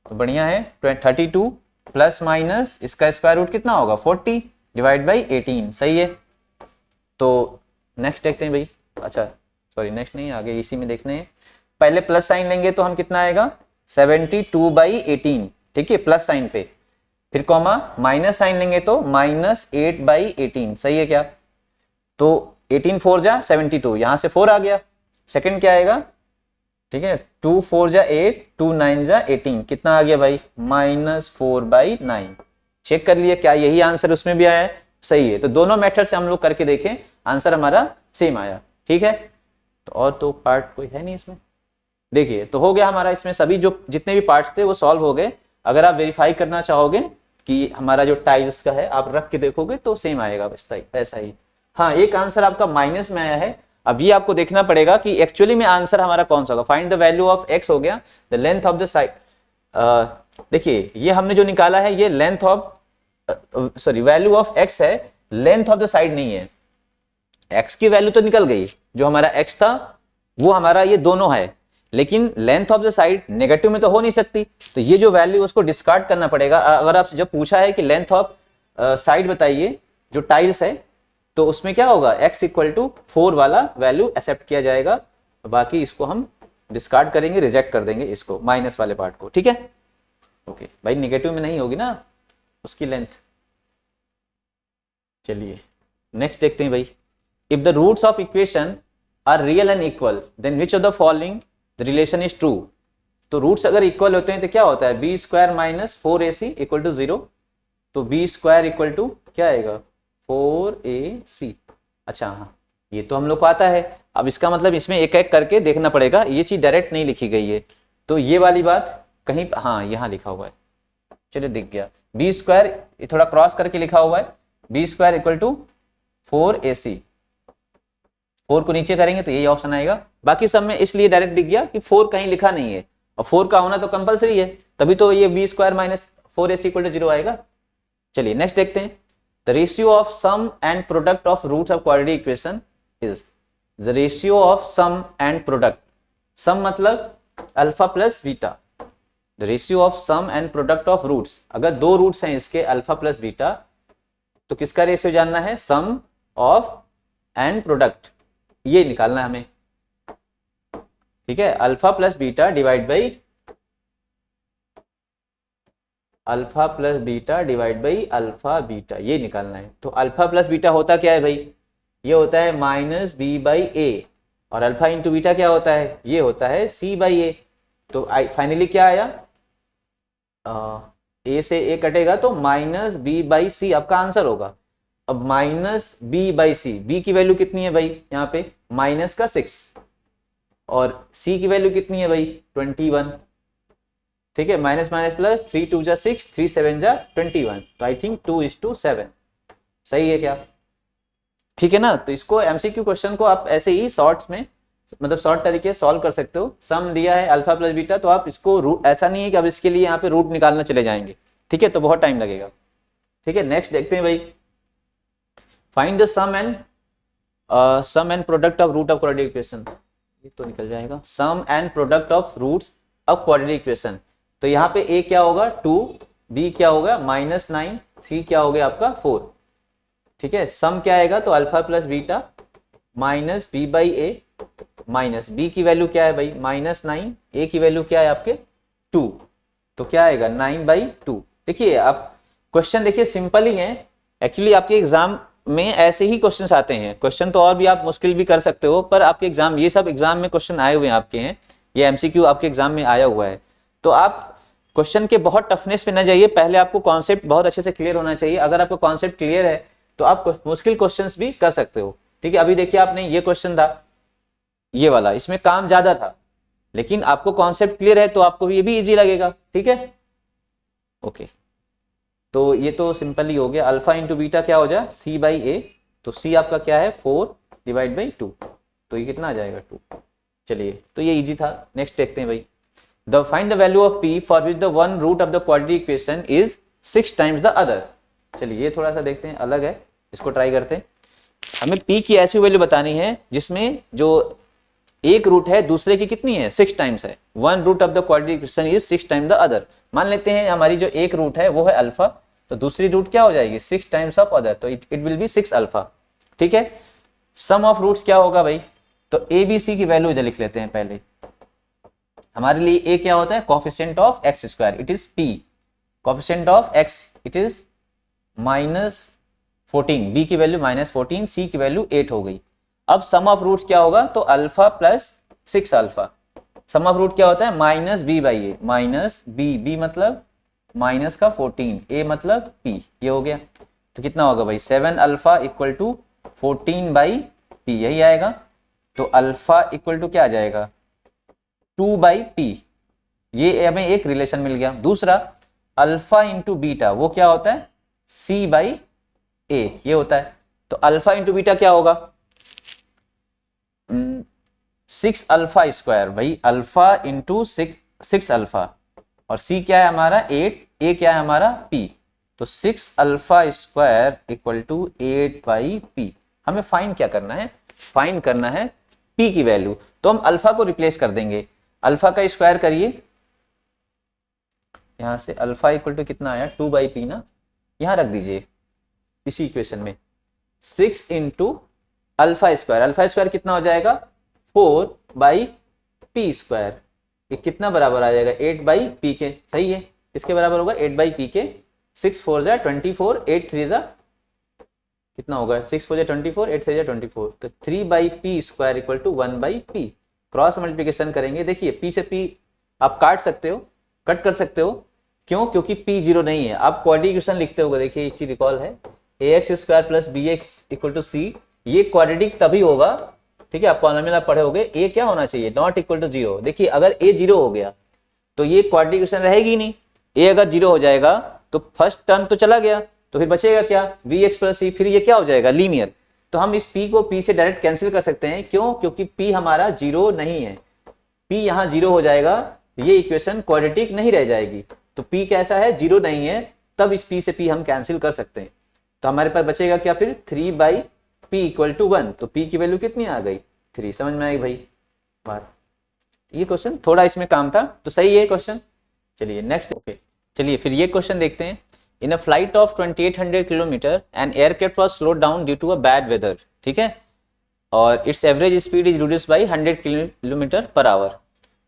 तो बढ़िया है। 32 प्लस माइनस इसका स्क्वायर रूट कितना होगा 40 डिवाइड बाई 18, सही है। तो नेक्स्ट देखते हैं भाई, अच्छा सॉरी नेक्स्ट नहीं, आगे इसी में देखने हैं। पहले प्लस साइन लेंगे तो हम कितना आएगा 72 बाई 18, ठीक है प्लस साइन पे, फिर कॉमा माइनस साइन लेंगे तो माइनस 8 बाई 18, सही है क्या। तो 18 4 जा 72, यहां से 4 आ गया, सेकंड क्या आएगा, ठीक है 2 4 जा 8, 2 9 जा 18, कितना आ गया भाई -4 बाई 9। चेक कर लिए क्या यही आंसर उसमें भी आया है, सही है। तो दोनों मेथड से हम लोग करके देखें, आंसर हमारा सेम आया, ठीक है। तो और तो पार्ट कोई है नहीं इसमें, देखिए तो हो गया हमारा, इसमें सभी जो जितने भी पार्ट्स थे वो सॉल्व हो गए। अगर आप वेरीफाई करना चाहोगे कि हमारा जो टाइल्स का है आप रख के देखोगे तो सेम आएगा वैसा ही। हाँ एक आंसर आपका माइनस में आया है, अब ये आपको देखना पड़ेगा कि एक्चुअली में आंसर हमारा कौन सा होगा। Find the value of x हो गया, the length of the side, देखिए ये हमने जो निकाला है ये length of sorry value of x है, लेंथ ऑफ द साइड नहीं है। एक्स की वैल्यू तो निकल गई, जो हमारा एक्स था वो हमारा ये दोनों है, लेकिन length of the side negative में तो हो नहीं सकती, तो ये जो वैल्यू उसको डिस्कार्ड करना पड़ेगा। अगर आप जब पूछा है कि लेंथ ऑफ साइड बताइए जो टाइल्स है, तो उसमें क्या होगा x इक्वल टू 4 वाला वैल्यू एक्सेप्ट किया जाएगा, बाकी इसको हम डिस्कार्ड करेंगे, रिजेक्ट कर देंगे इसको माइनस वाले पार्ट को, ठीक है ओके भाई। नेगेटिव में नहीं होगी ना उसकी लेंथ। चलिए नेक्स्ट देखते हैं भाई, if the roots of equation are real and equal then which of the following the relation is true. तो रूट्स अगर इक्वल होते हैं तो क्या होता है b square minus 4ac equal to 0, तो बी स्क्वायर इक्वल टू क्या आएगा 4ac। अच्छा हाँ ये तो हम लोग को आता है, अब इसका मतलब इसमें एक एक करके देखना पड़ेगा, ये चीज डायरेक्ट नहीं लिखी गई है, तो ये वाली बात कहीं हाँ यहाँ लिखा हुआ है, चलिए दिख गया। बी स्क्वायर थोड़ा क्रॉस करके लिखा हुआ है, b square equal to 4ac, 4 को नीचे करेंगे तो यही ऑप्शन आएगा। बाकी सब में इसलिए डायरेक्ट दिख गया कि 4 कहीं लिखा नहीं है, और 4 का होना तो कंपलसरी है, तभी तो ये b square minus 4ac equal to 0 आएगा। चलिए नेक्स्ट देखते हैं, the ratio of sum and product of roots of quadratic equation is the ratio of sum and product, sum मतलब alpha plus beta, the ratio of sum and product of roots, अगर दो roots हैं इसके alpha plus beta, तो किसका ratio जानना है सम of and product, ये निकालना है हमें, ठीक है। Alpha plus beta divide by alpha plus beta divide by alpha beta, ये निकालना है। तो अल्फा प्लस बीटा होता क्या है भाई, ये होता है माइनस बी बाई ए, और अल्फा इंटू बीटा क्या होता है, ये होता है सी बाई ए। तो फाइनली क्या आया, ए से ए कटेगा तो माइनस बी बाई सी आपका आंसर होगा। अब minus b by c, b की वैल्यू कितनी है भाई यहाँ पे माइनस का 6, और सी की वैल्यू कितनी है भाई 21, ठीक है माइनस माइनस प्लस 3 2 जा 6, 3 7 जा 21, तो आई थिंक 2:7, सही है क्या, ठीक है ना। तो इसको एमसीक्यू क्वेश्चन को आप ऐसे ही शॉर्ट्स में मतलब शॉर्ट तरीके से सॉल्व कर सकते हो। सम दिया है अल्फा प्लस बीटा, तो आप इसको रूट, ऐसा नहीं है कि अब इसके लिए यहाँ पे रूट निकालना चले जाएंगे, ठीक है, तो बहुत टाइम लगेगा, ठीक है। नेक्स्ट देखते हैं भाई, find the sum and product of root of quadratic equation, ये तो निकल जाएगा, sum and product of roots of quadratic equation. तो यहाँ पे a क्या होगा 2, b क्या होगा -9, c क्या हो गया आपका 4, ठीक है। सम क्या आएगा तो alpha plus beta minus b by a, minus b की वैल्यू क्या है भाई -9, ए की वैल्यू क्या है आपके 2, तो क्या आएगा 9/2। देखिए आप क्वेश्चन देखिए सिंपल ही है एक्चुअली, आपके एग्जाम में ऐसे ही क्वेश्चंस आते हैं। क्वेश्चन तो और भी आप मुश्किल भी कर सकते हो, पर आपके एग्जाम, ये सब एग्जाम में क्वेश्चन आए हुए हैं आपके हैं, ये एमसीक्यू आपके एग्जाम में आया हुआ है। तो आप क्वेश्चन के बहुत टफनेस पे ना जाइए, पहले आपको कॉन्सेप्ट बहुत अच्छे से क्लियर होना चाहिए। अगर आपका कॉन्सेप्ट क्लियर है तो आप मुश्किल क्वेश्चंस भी कर सकते हो। ठीक है, अभी देखिए आपने ये क्वेश्चन था, ये वाला, इसमें काम ज्यादा था, लेकिन आपको कॉन्सेप्ट क्लियर है तो आपको ये भी इजी लगेगा। ठीक है, ओके। तो ये तो सिंपल ही हो गया। अल्फा इंटू बीटा क्या हो जाए, सी बाई ए। तो सी आपका क्या है, 4 डिवाइड बाई 2, तो ये कितना आ जाएगा, 2। चलिए, तो ये इजी था। नेक्स्ट देखते हैं भाई, the find the value of p for which the one root of the quadratic equation is 6 times the other. चलिए ये थोड़ा सा देखते हैं, अलग है, इसको ट्राई करते हैं। हमें पी की ऐसी वैल्यू बतानी है जिसमें जो एक रूट है दूसरे की कितनी है, 6 टाइम्स है। One root of the quadratic equation is 6 times the other. मान लेते हैं हमारी जो एक रूट है वो है अल्फा, तो दूसरी रूट क्या हो जाएगी, 6 टाइम्स ऑफ अदर, तो इट विल बी 6 अल्फा। ठीक है, सम ऑफ रूट्स क्या होगा भाई, तो ए बी सी की वैल्यू इधर लिख लेते हैं पहले। हमारे लिए ए क्या होता है, coefficient of x square, it is p. Coefficient of x it is -14, B की वैल्यू -14, सी की वैल्यू 8 हो गई। अब सम ऑफ रूट्स क्या होगा, तो alpha plus 6 alpha. Sum of root क्या होता है, minus b by a, minus b, b मतलब माइनस का 14, ए मतलब पी, ये हो गया। तो कितना होगा भाई, 7 alpha equal to 14 by p, यही आएगा। तो अल्फा इक्वल टू क्या आ जाएगा, 2 बाई पी, ये हमें एक रिलेशन मिल गया। दूसरा अल्फा इंटू बीटा, वो क्या होता है, सी बाई ए, ये होता है। तो अल्फा इंटू बीटा क्या होगा, 6 अल्फा स्क्वायर, भाई अल्फा इंटू 6 अल्फा, और सी क्या है हमारा 8, ए क्या है हमारा पी। तो 6 alpha square equal to 8 by p. हमें फाइंड क्या करना है, फाइंड करना है पी की वैल्यू। तो हम अल्फा को रिप्लेस कर देंगे, अल्फा का स्क्वायर करिए, यहां से अल्फा इक्वल टू कितना आया, 2 बाई पी ना, यहां रख दीजिए इसी इक्वेशन में। 6 इंटू अल्फा स्क्वायर कितना हो जाएगा, 4 बाई पी स्क्वायर, ये कितना बराबर आ जाएगा, 8 बाई पी के, सही है, इसके बराबर होगा 8 बाई पी के। 6 4 जा 24, 8 3 जा कितना होगा, 6 4 जा 24, 8 3 जा 24, तो 3 by p square equal to 1 by p. Cross multiplication करेंगे, देखिए पी से पी आप काट सकते हो, कट कर सकते हो, क्यों, क्योंकि पी 0 नहीं है। आप क्वाड्रेटिक इक्वेशन लिखते हो, देखिए एक चीज रिकॉल है, a x square plus b x equal to c, ये क्वाड्रेटिक तभी होगा, ठीक है, आप पॉलिनोमियल पढ़े होगे, ए क्या होना चाहिए, नॉट इक्वल टू 0। देखिए अगर ए 0 हो गया तो ये क्वाड्रेटिक इक्वेशन रहेगी नहीं। ए अगर 0 हो जाएगा तो फर्स्ट टर्म तो चला गया, तो फिर बचेगा क्या, बी एक्स प्लस सी, फिर ये क्या हो जाएगा, लीनियर। तो हम इस p को p से डायरेक्ट कैंसिल कर सकते हैं, क्यों, क्योंकि p हमारा 0 नहीं है, p यहाँ 0 हो जाएगा, ये इक्वेशन क्वाड्रेटिक नहीं रह जाएगी। तो p कैसा है, 0 नहीं है, तब इस p से p हम कैंसिल कर सकते हैं। तो हमारे पास बचेगा क्या फिर, 3 बाई p इक्वल टू 1, तो p की वैल्यू कितनी आ गई, 3। समझ में आई भाई बात, ये क्वेश्चन थोड़ा इसमें काम था, तो सही है क्वेश्चन। चलिए नेक्स्ट, ओके, चलिए फिर ये क्वेश्चन देखते हैं। In a flight of 2800 kilometre an aircraft was slowed down due to a bad weather, ठीक है, और its average speed is reduced by 100 kilometre per hour,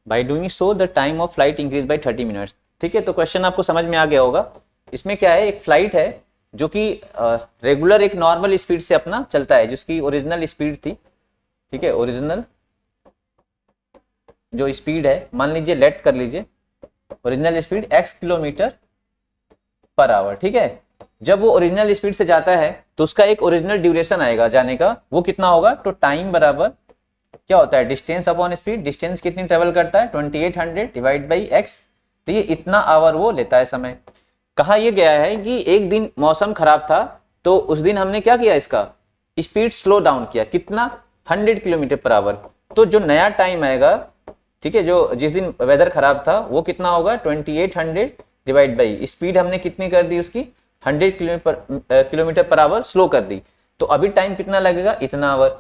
by doing so the time of flight increase by 30 minutes. ठीक है, तो question आपको समझ में आ गया होगा। इसमें क्या है, एक फ्लाइट है जो कि रेगुलर एक नॉर्मल स्पीड से अपना चलता है, जिसकी ओरिजिनल स्पीड थी, ठीक है, ओरिजिनल जो स्पीड है, मान लीजिए लेट कर लीजिए, original speed x kilometre per our, ठीक है। जब वो ओरिजिनल स्पीड से जाता है तो उसका एक ओरिजिनल ड्यूरेशन आएगा जाने का, वो कितना होगा, तो टाइम बराबर क्या होता है, डिस्टेंस अपॉन स्पीड, डिस्टेंस कितनी ट्रेवल करता है, 2800 डिवाइड बाई x, तो ये इतना आवर वो लेता है समय। कहा यह गया है कि एक दिन मौसम खराब था, तो उस दिन हमने क्या किया, इसका स्पीड स्लो डाउन किया, कितना, 100 किलोमीटर पर आवर। तो जो नया टाइम आएगा, ठीक है, जो जिस दिन वेदर खराब था वो कितना होगा, 2800 डिवाइड बाई स्पीड हमने कितनी कर दी उसकी, 100 किलोमीटर पर आवर स्लो कर दी, तो अभी टाइम कितना लगेगा, इतना आवर।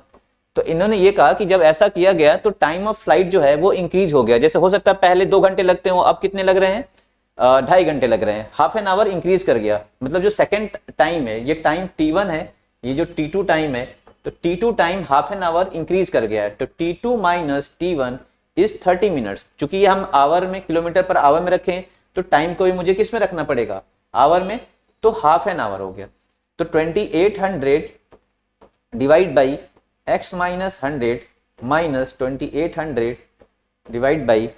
तो इन्होंने ये कहा कि जब ऐसा किया गया तो टाइम ऑफ फ्लाइट जो है वो इंक्रीज हो गया। जैसे हो सकता है पहले 2 घंटे लगते हो, अब कितने लग रहे हैं, 2.5 घंटे लग रहे हैं, हाफ एन आवर इंक्रीज कर गया। मतलब जो सेकेंड टाइम है, ये टाइम T1 है, ये जो T2 टाइम है, तो T2 time half an hour increase कर गया है। तो T2 minus T1 is 30 minutes. चूंकि ये हम आवर में, किलोमीटर पर आवर में रखें, तो टाइम को भी मुझे किस में रखना पड़ेगा, आवर में। तो हाफ एन आवर हो गया। तो 2800 divide by x minus 100 minus 2800 divide by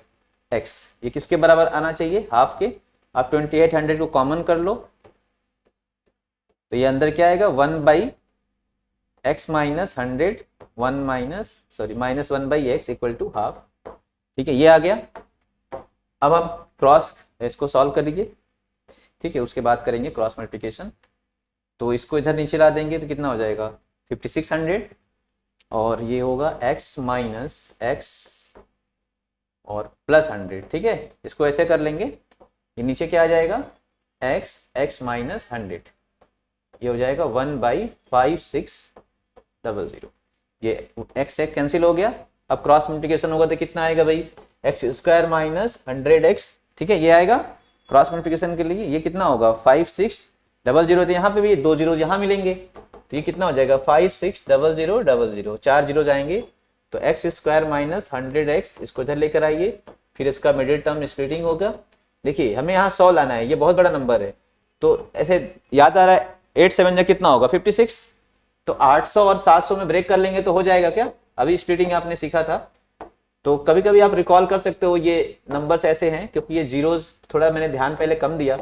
x, ये किसके बराबर आना चाहिए, हाफ के। आप 2800 को कॉमन कर लो तो ये अंदर क्या आएगा, 1 by x minus 100 minus 1 by x equal to half. ठीक है, ये आ गया। अब हम क्रॉस इसको सॉल्व कर लीजिए। ठीक है, उसके बाद करेंगे क्रॉस मल्टीप्लिकेशन। तो इसको इधर नीचे ला देंगे तो कितना हो जाएगा 5600, और ये होगा x माइनस एक्स और प्लस 100। ठीक है, इसको ऐसे कर लेंगे, ये नीचे क्या आ जाएगा x माइनस 100, ये हो जाएगा 1 बाई 5600। ये x एक कैंसिल हो गया। अब क्रॉस मल्टीप्लिकेशन होगा तो कितना आएगा भाई, एक्स स्क्वायर माइनस 100x। ठीक है, ये आएगा क्रॉस मल्टीप्लिकेशन के लिए। ये कितना होगा 5600, तो यहाँ पे भी 2 जीरो यहाँ मिलेंगे, तो ये कितना हो जाएगा 560000, 4 जीरो जाएंगे तो एक्स स्क्वायर माइनस 100x, इसको इधर लेकर आइए, फिर इसका मिडिल टर्म स्प्लिटिंग होगा। देखिए हमें यहाँ 100 लाना है, ये बहुत बड़ा नंबर है, तो ऐसे याद आ रहा है 8 7 कितना होगा 56, तो 800 और 700 में ब्रेक कर लेंगे तो हो जाएगा क्या। अभी स्प्लिटिंग आपने सीखा था, तो कभी कभी आप रिकॉल कर सकते हो ये नंबर्स ऐसे हैं, क्योंकि ये जीरोस थोड़ा मैंने ध्यान पहले कम दिया,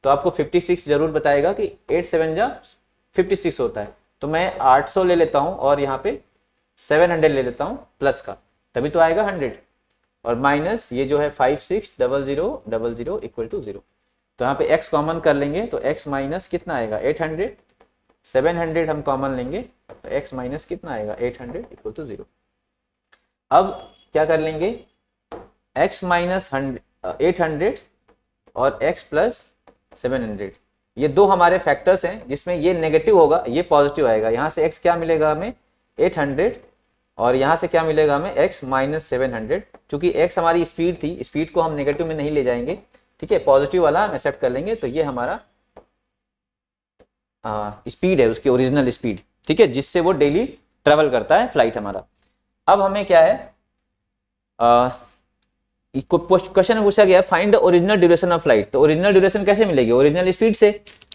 तो आपको 56 जरूर बताएगा कि 8 7 56 होता है। तो मैं 800 ले लेता हूँ और यहाँ पे 700 ले लेता हूँ प्लस का, तभी तो आएगा 100, और माइनस ये जो है 560000 इक्वल टू 0। तो यहाँ पे x कॉमन कर लेंगे तो x माइनस कितना आएगा 800, 700 हम कॉमन लेंगे तो x माइनस कितना आएगा 800 इक्वल टू 0। अब क्या कर लेंगे, x माइनस 800 और x प्लस 700, ये दो हमारे फैक्टर्स हैं जिसमें ये नेगेटिव होगा, ये पॉजिटिव आएगा। यहाँ से x क्या मिलेगा हमें 800, और यहाँ से क्या मिलेगा हमें x माइनस 700। चूंकि x हमारी स्पीड थी, स्पीड को हम नेगेटिव में नहीं ले जाएंगे, ठीक है, पॉजिटिव वाला हम एक्सेप्ट कर लेंगे। तो ये हमारा स्पीड है, उसकी ओरिजिनल स्पीड, ठीक है, जिससे वो डेली ट्रेवल करता है फ्लाइट हमारा। अब हमें क्या है, क्वेश्चन में पूछा गया find the original duration of flight. तो ओरिजिनल ड्यूरेशन कैसे मिलेगी, ओरिजिनल स्पीड से।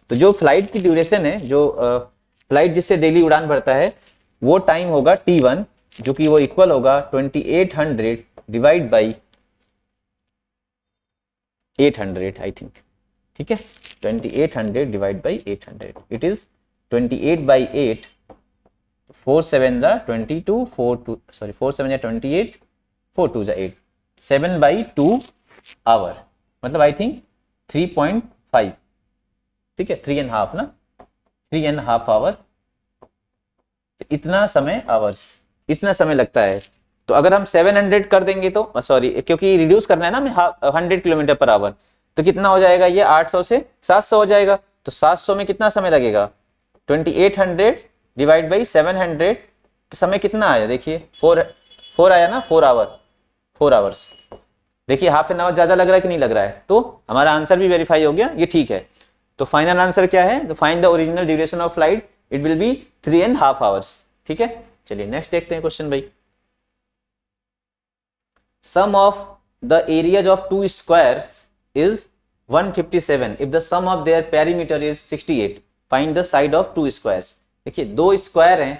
तो जो फ्लाइट की ड्यूरेशन है, जो फ्लाइट जिससे डेली उड़ान भरता है, वो टाइम होगा t1, जो कि वो इक्वल होगा 2800 डिवाइड बाई 800 आई थिंक। ठीक है, 2800 divide by 800, it is 28 by 8, 4 7 जा 22, 4 7 जा 28, 4 2 जा 8, 7 बाई 2 आवर, मतलब आई थिंक 3.5, ठीक है, 3.5 ना, 3.5 आवर, इतना समय आवर्स, इतना समय लगता है। तो अगर हम 700 कर देंगे तो सॉरी, क्योंकि रिड्यूस करना है ना हमें 100 किलोमीटर पर आवर, तो कितना हो जाएगा, ये 800 से 700 हो जाएगा। तो 700 में कितना समय लगेगा, 2800 डिवाइड बाई 700, तो समय कितना आया, देखिए 4 आया ना, 4 आवर्स। देखिए हाफ एन आवर ज्यादा लग रहा है कि नहीं लग रहा है, तो हमारा आंसर भी वेरीफाई हो गया, ये ठीक है। तो फाइनल आंसर क्या है, तो find the original duration of flight, it will be 3.5 hours. ठीक है, चलिए नेक्स्ट देखते हैं क्वेश्चन भाई। Sum of the areas of 2 squares is 157 if the sum of their perimeter is 68, find the side of 2 squares। देखिए 2 square हैं,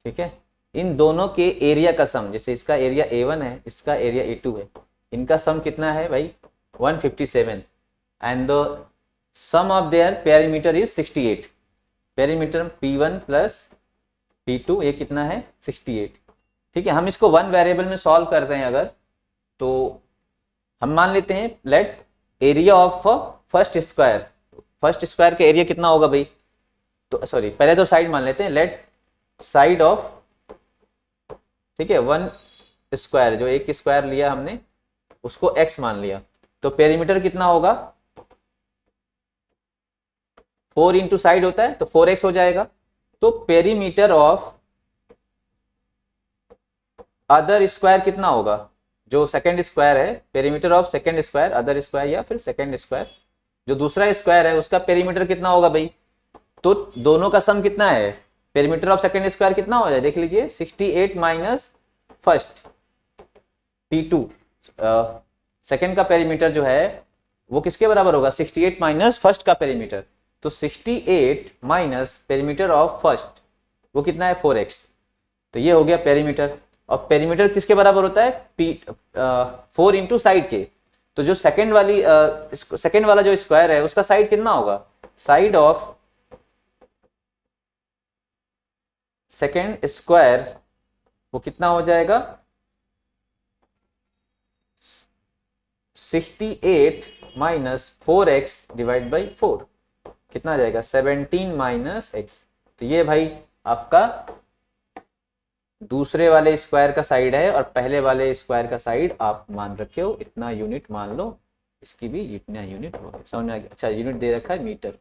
ठीक है, इन दोनों के एरिया का सम, जैसे इसका एरिया A1 है, इसका एरिया A2 है, इनका सम कितना है भाई 157, and the sum of their perimeter is 68। Perimeter P1 प्लस P2 ये कितना है 68। ठीक है, हम इसको 1 वेरिएबल में सॉल्व करते हैं अगर, तो हम मान लेते हैं let area of first square का एरिया कितना होगा भाई, तो सॉरी पहले तो साइड मान लेते हैं, लेट साइड ऑफ, ठीक है, 1 स्क्वायर, जो एक स्क्वायर लिया हमने उसको x मान लिया, तो पेरीमीटर कितना होगा, 4 इंटू साइड होता है तो 4x हो जाएगा। तो पेरीमीटर ऑफ अदर स्क्वायर कितना होगा, जो सेकंड स्क्वायर है, perimeter of second square, other square या फिर सेकंड स्क्वायर, जो दूसरा स्क्वायर है उसका पेरीमीटर कितना होगा भाई, तो दोनों का सम कितना है, पेरीमीटर ऑफ सेकंड स्क्वायर कितना हो जाए, देख लीजिए 68 माइनस फर्स्ट P2, सेकंड का पेरीमीटर जो है वो किसके बराबर होगा, 68 माइनस फर्स्ट का पेरीमीटर, तो 68 माइनस पेरीमीटर ऑफ फर्स्ट वो कितना है 4x, तो ये हो गया पेरीमीटर। और पेरीमीटर किसके बराबर होता है 4 इंटू साइड के, तो जो सेकंड वाला जो स्क्वायर है उसका साइड कितना होगा, साइड ऑफ सेकंड स्क्वायर वो कितना हो जाएगा 68 माइनस 4x डिवाइड बाई 4 कितना आ जाएगा 17 माइनस x। तो ये भाई आपका दूसरे वाले स्क्वायर का साइड है और पहले वाले स्क्वायर का साइड आप मान रखे हो, इतना यूनिट मान लो, इसकी भी इतना यूनिट हो गया, समझ में आ गया। अच्छा यूनिट दे रखा है मीटर,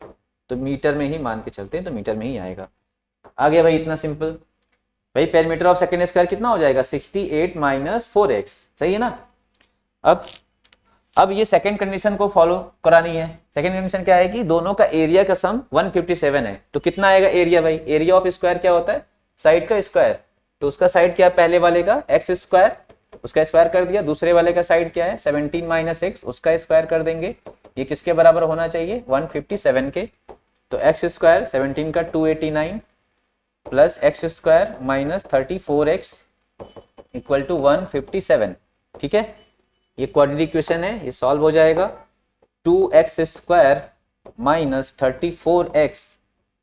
तो मीटर में ही मान के चलते हैं, तो मीटर में ही आएगा। आ गया भाई इतना सिंपल। भाई पेरीमीटर ऑफ सेकंड स्क्वायर कितना हो जाएगा 68 माइनस 4x, सही है ना। अब ये सेकंड कंडीशन को फॉलो करानी है। सेकंड कंडीशन क्या है कि दोनों का एरिया का सम 157 है, तो कितना आएगा एरिया, भाई एरिया ऑफ स्क्वायर क्या होता है साइड का स्क्वायर, तो उसका साइड क्या है पहले वाले का एक्स स्क्वायर, उसका स्क्वायर कर दिया, दूसरे वाले का साइड क्या है 17 माइनस एक्स, उसका स्क्वायर कर देंगे। ये किसके बराबर होना चाहिए 157 के, तो एक्स स्क्वायर 17 का 289 plus x square minus 34x equal to 157। ठीक है, ये क्वाड्रेटिक इक्वेशन है, ये सॉल्व हो जाएगा। 2x square minus 34x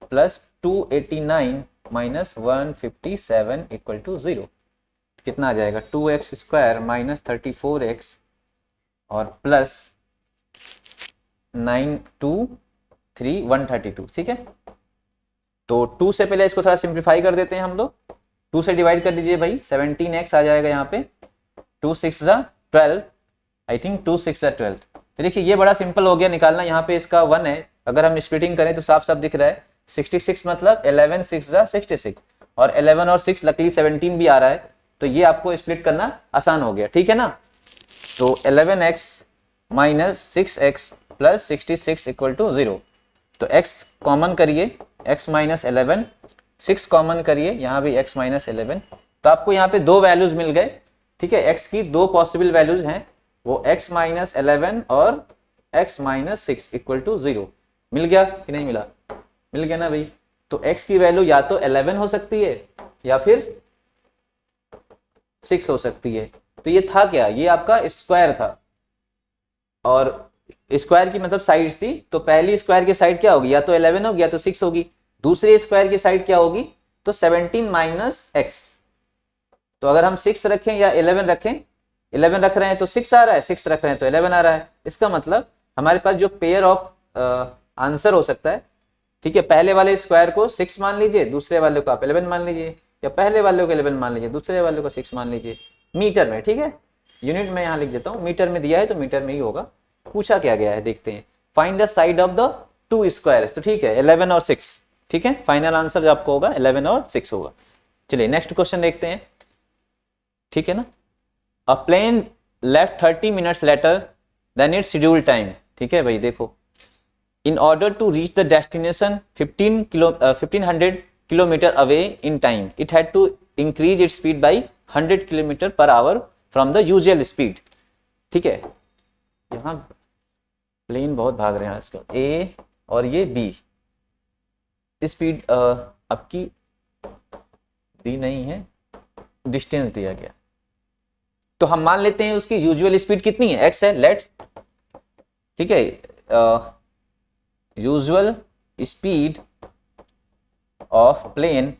plus 289 minus 157 equal to 0 कितना आ जाएगा 2x स्क्वायर माइनस 34x और प्लस 923 132। ठीक है, तो 2 से पहले इसको थोड़ा सिंप्लीफाई कर देते हैं हम लोग, 2 से डिवाइड कर दीजिए भाई 17x आ जाएगा यहाँ पे, 2 6 12, आई थिंक 2 6 12। तो देखिए ये बड़ा सिंपल हो गया निकालना, यहाँ पे इसका 1 है, अगर हम स्प्लिटिंग करें तो साफ साफ दिख रहा है 66 मतलब 11 6 66 और 11 और 6 लकीली 17 भी आ रहा है, तो ये आपको स्प्लिट करना आसान हो गया। ठीक है ना, तो 11x minus 6x plus 66 equal to 0, तो x कॉमन करिए x माइनस 11, 6 कॉमन करिए यहाँ भी x माइनस 11, तो आपको यहाँ पे दो वैल्यूज मिल गए। ठीक है, x की दो पॉसिबल वैल्यूज हैं, वो x माइनस 11 और x माइनस 6 इक्वल टू 0। मिल गया कि नहीं मिला, मिल गया ना भाई। तो x की वैल्यू या तो 11 हो सकती है या फिर 6 हो सकती है। तो ये था क्या, ये आपका स्क्वायर था और स्क्वायर की मतलब साइड थी, तो पहली स्क्वायर की साइड क्या होगी, या तो 11 होगी या तो 6 होगी। दूसरी स्क्वायर की साइड क्या होगी, तो 17 माइनस x। तो अगर हम 6 रखें या 11 रखें, 11 रख रहे हैं तो 6 आ रहा है, 6 रख रहे हैं तो 11 आ रहा है। इसका मतलब हमारे पास जो पेयर ऑफ आंसर हो सकता है, ठीक है, पहले वाले स्क्वायर को 6 मान लीजिए, दूसरे वाले को आप 11 मान लीजिए, या पहले वाले को 11 मान लीजिए, दूसरे वाले को 6 मान लीजिए, मीटर में। ठीक है, यूनिट में यहाँ लिख देता हूँ, मीटर में दिया है तो मीटर में ही होगा। पूछा क्या गया है देखते हैं, find the side of the two squares, तो ठीक है 11 और 6। ठीक है, फाइनल आंसर जो आपको होगा 11 और 6 होगा। चलिए नेक्स्ट क्वेश्चन देखते हैं। ठीक है ना, a plane left 30 minutes later than its schedule time. ठीक है भाई, देखो in order to reach the destination 1500 kilometer away in time, it had to increase its speed by 100 kilometer per hour from the usual speed। ठीक है, यहाँ plane बहुत भाग रहे हैं आजकल, ए और ये बी, स्पीड आपकी बी नहीं है, डिस्टेंस दिया गया, तो हम मान लेते हैं उसकी यूजुअल स्पीड कितनी है, एक्स है। लेट्स, ठीक है, यूजुअल स्पीड ऑफ प्लेन,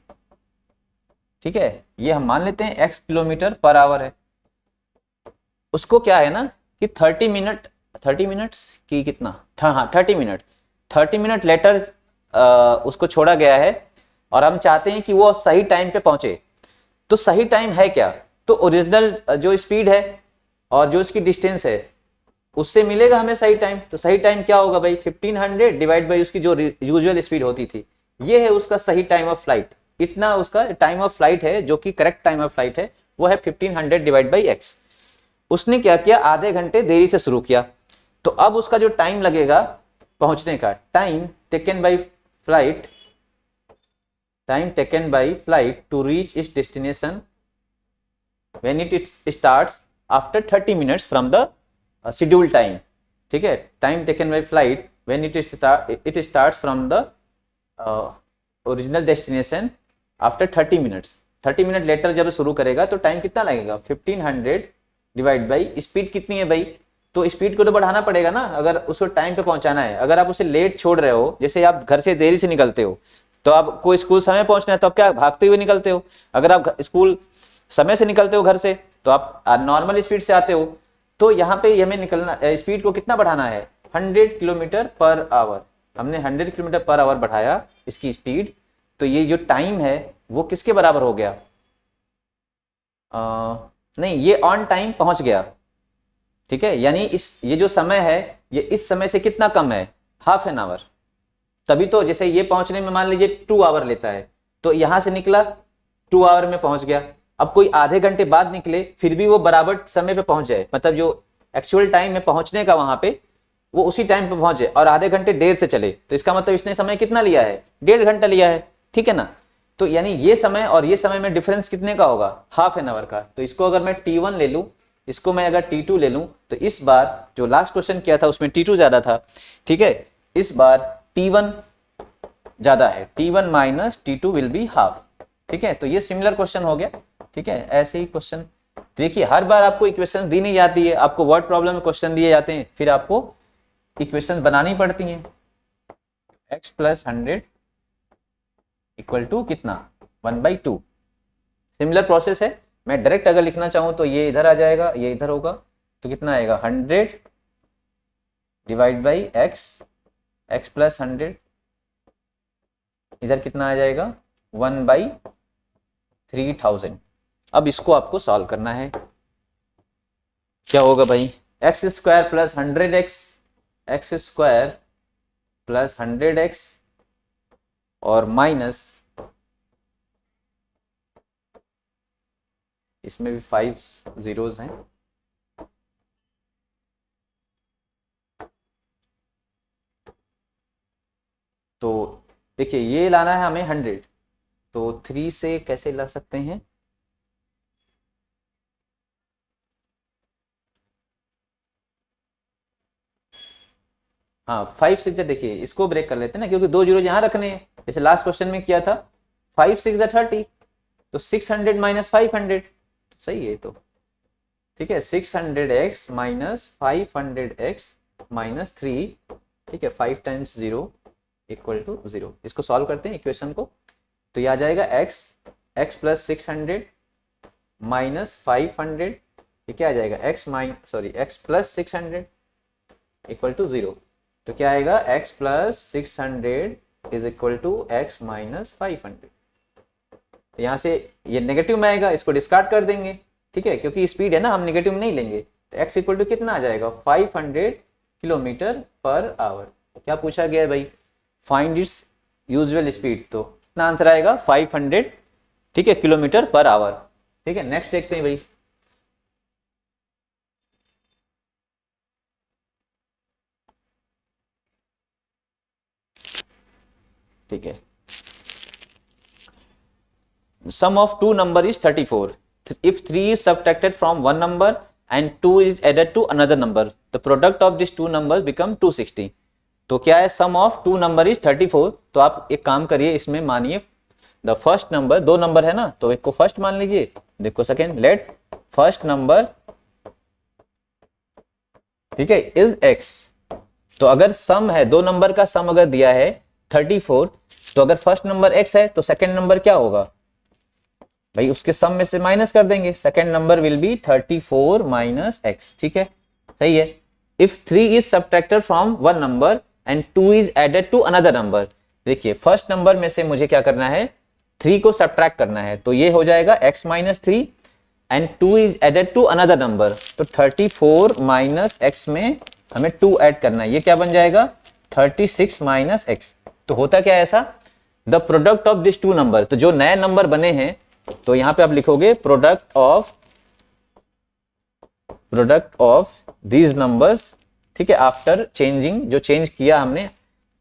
ठीक है, ये हम मान लेते हैं x किलोमीटर पर आवर है। उसको क्या है ना कि 30 मिनट्स की कितना, हाँ 30 मिनट लेटर उसको छोड़ा गया है और हम चाहते हैं कि वो सही टाइम पे पहुंचे। तो सही टाइम है क्या, तो ओरिजिनल जो स्पीड है और जो इसकी डिस्टेंस है उससे मिलेगा हमें सही टाइम। तो सही टाइम क्या होगा भाई, 1500 डिवाइड बाई उसकी जो यूजुअल स्पीड होती थी, ये है उसका सही टाइम ऑफ फ्लाइट। इतना उसका टाइम ऑफ फ्लाइट है, जो कि करेक्ट टाइम ऑफ फ्लाइट है, वो है 1500 डिवाइड बाई एक्स। उसने क्या किया, आधे घंटे देरी से शुरू किया, तो अब उसका जो टाइम लगेगा पहुंचने का, time taken by flight to reach its destination when it starts after 30 minutes from the schedule time. ठीक है, time taken by flight when it starts from the original destination after 30 minutes. 30 minute later जब शुरू करेगा तो time कितना लगेगा 1500 divide by speed कितनी है भाई, तो स्पीड को तो बढ़ाना पड़ेगा ना अगर उसको टाइम पे पहुंचाना है। अगर आप उसे लेट छोड़ रहे हो, जैसे आप घर से देरी से निकलते हो तो आपको स्कूल समय पहुंचना है तो आप क्या भागते हुए निकलते हो। अगर आप स्कूल समय से निकलते हो घर से तो आप नॉर्मल स्पीड से आते हो। तो यहाँ पे हमें निकलना स्पीड को कितना बढ़ाना है 100 किलोमीटर पर आवर। हमने 100 किलोमीटर पर आवर बढ़ाया इसकी स्पीड, तो ये जो टाइम है वो किसके बराबर हो गया, नहीं ये ऑन टाइम पहुंच गया, ठीक है। यानी ये जो समय है ये इस समय से कितना कम है, हाफ एन आवर। तभी तो जैसे ये पहुंचने में मान लीजिए 2 आवर लेता है तो यहां से निकला 2 आवर में पहुंच गया। अब कोई आधे घंटे बाद निकले फिर भी वो बराबर समय पे पहुंच जाए, मतलब जो एक्चुअल टाइम में पहुंचने का वहां पे वो उसी टाइम पे पहुंचे, और आधे घंटे देर से चले तो इसका मतलब इसने समय कितना लिया है 1.5 घंटा लिया है, ठीक है ना। तो यानी ये समय और ये समय में डिफरेंस कितने का होगा, हाफ एन आवर का। तो इसको अगर मैं T1 ले लूं, इसको मैं अगर T2 ले लूं, तो इस बार जो लास्ट क्वेश्चन किया था उसमें T2 ज्यादा था, ठीक है। इस बार T1 ज्यादा है, T1 minus T2 will be half, ठीक है। तो ये सिमिलर क्वेश्चन हो गया, ठीक है। ऐसे ही क्वेश्चन देखिए, हर बार आपको इक्वेशन दी नहीं जाती है, आपको वर्ड प्रॉब्लम में क्वेश्चन दिए जाते हैं, फिर आपको इक्वेशन बनानी पड़ती हैं। x प्लस 100 इक्वल टू कितना 1/2। सिमिलर प्रोसेस है। मैं डायरेक्ट अगर लिखना चाहूं तो ये इधर आ जाएगा, ये इधर होगा, तो कितना आएगा 100 डिवाइड बाई x प्लस 100, इधर कितना आ जाएगा 1/3000। अब इसको आपको सॉल्व करना है। क्या होगा भाई, एक्स स्क्वायर प्लस 100x और माइनस, इसमें भी 5 जीरोस हैं, तो देखिए ये लाना है हमें 100, तो 3 से कैसे ला सकते हैं, हाँ 5 6 देखिए इसको ब्रेक कर लेते हैं ना, क्योंकि 2 जीरो यहाँ रखने हैं, जैसे लास्ट क्वेश्चन में किया था 5 6 30, तो 600 माइनस 500 सही है, तो ठीक है 600x माइनस 500x माइनस 3, ठीक है 5 टाइम्स 0 इक्वल टू 0। इसको सॉल्व करते हैं इक्वेशन को, तो ये आ जाएगा x प्लस 600 माइनस 500, ये क्या आ जाएगा x प्लस 600 इक्वल टू 0। तो क्या आएगा x plus 600 is equal to x minus 500। तो यहाँ से ये नेगेटिव में आएगा, इसको डिस्कार्ड कर देंगे, ठीक है, क्योंकि स्पीड है ना, हम नेगेटिव में नहीं लेंगे। तो x इक्वल टू कितना आ जाएगा 500 किलोमीटर पर आवर। क्या पूछा गया है भाई, फाइंड इट्स यूजुअल स्पीड, तो कितना आंसर आएगा 500, ठीक है, किलोमीटर पर आवर। ठीक है, नेक्स्ट देखते हैं भाई। ठीक है, sum of two number is 34. If 3 is subtracted from one number and 2 is added to another number, the product of these two numbers become 260. तो क्या है, sum of two number is 34. तो आप एक काम करिए, इसमें मानिए the first number, दो नंबर है ना, तो एक को फर्स्ट मान लीजिए, देखो सेकेंड, लेट फर्स्ट नंबर, ठीक है, इज x। तो अगर सम है, दो नंबर का सम अगर दिया है 34, तो अगर फर्स्ट नंबर x है तो सेकेंड नंबर क्या होगा भाई, उसके सम में से माइनस कर देंगे, second number will be 34 minus x। ठीक है, सही है। If 3 is subtracted from one number and 2 is added to another number, देखिए फर्स्ट नंबर में से मुझे क्या करना है, 3 को सब्ट्रैक्ट करना है, तो ये हो जाएगा x minus 3 and 2 is added to another number, तो 34 माइनस x में हमें 2 ऐड करना है, ये क्या बन जाएगा 36 माइनस x। तो होता क्या है ऐसा, the product of this two number, तो जो नए नंबर बने हैं, तो यहां पे आप लिखोगे प्रोडक्ट ऑफ दीज नंबर्स, ठीक है, आफ्टर चेंजिंग, जो चेंज किया हमने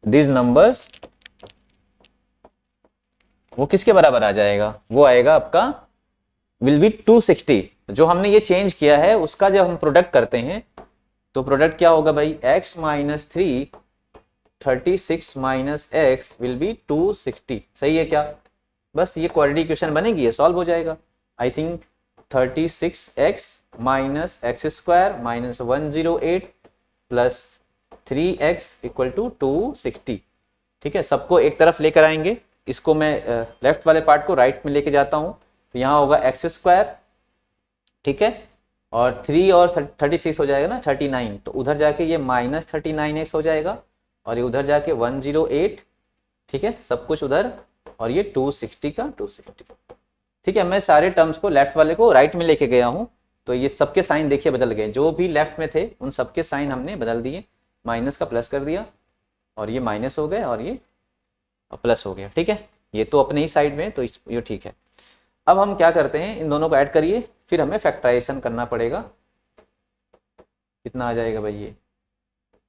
दीज नंबर्स, वो किसके बराबर आ जाएगा, वो आएगा आपका विल बी 260। जो हमने ये चेंज किया है उसका जब हम प्रोडक्ट करते हैं तो प्रोडक्ट क्या होगा भाई, x minus 3 36 minus x will be 260। सही है क्या? बस ये क्वाड्रेटिक इक्वेशन बनेगी, ये सॉल्व हो जाएगा। I think 36x minus x square minus 108 plus 3x equal to 260। ठीक है, सबको एक तरफ लेकर आएंगे। इसको मैं लेफ्ट वाले पार्ट को राइट में लेके जाता हूँ, तो यहाँ होगा एक्स स्क्वायर, ठीक है, और 3 और 36 हो जाएगा ना 39, तो उधर जाके ये माइनस 39x हो जाएगा, और ये उधर जाके 108, ठीक है, सब कुछ उधर, और ये 260 का 260। ठीक है, मैं सारे टर्म्स को लेफ्ट वाले को राइट में लेके गया हूँ, तो ये सबके साइन देखिए बदल गए, जो भी लेफ्ट में थे उन सबके साइन हमने बदल दिए, माइनस का प्लस कर दिया, और ये माइनस हो गए और ये प्लस हो गया। ठीक है, ये तो अपने ही साइड में, तो ये ठीक है। अब हम क्या करते हैं, इन दोनों को ऐड करिए, फिर हमें फैक्टराइजेशन करना पड़ेगा। कितना आ जाएगा भाई? ये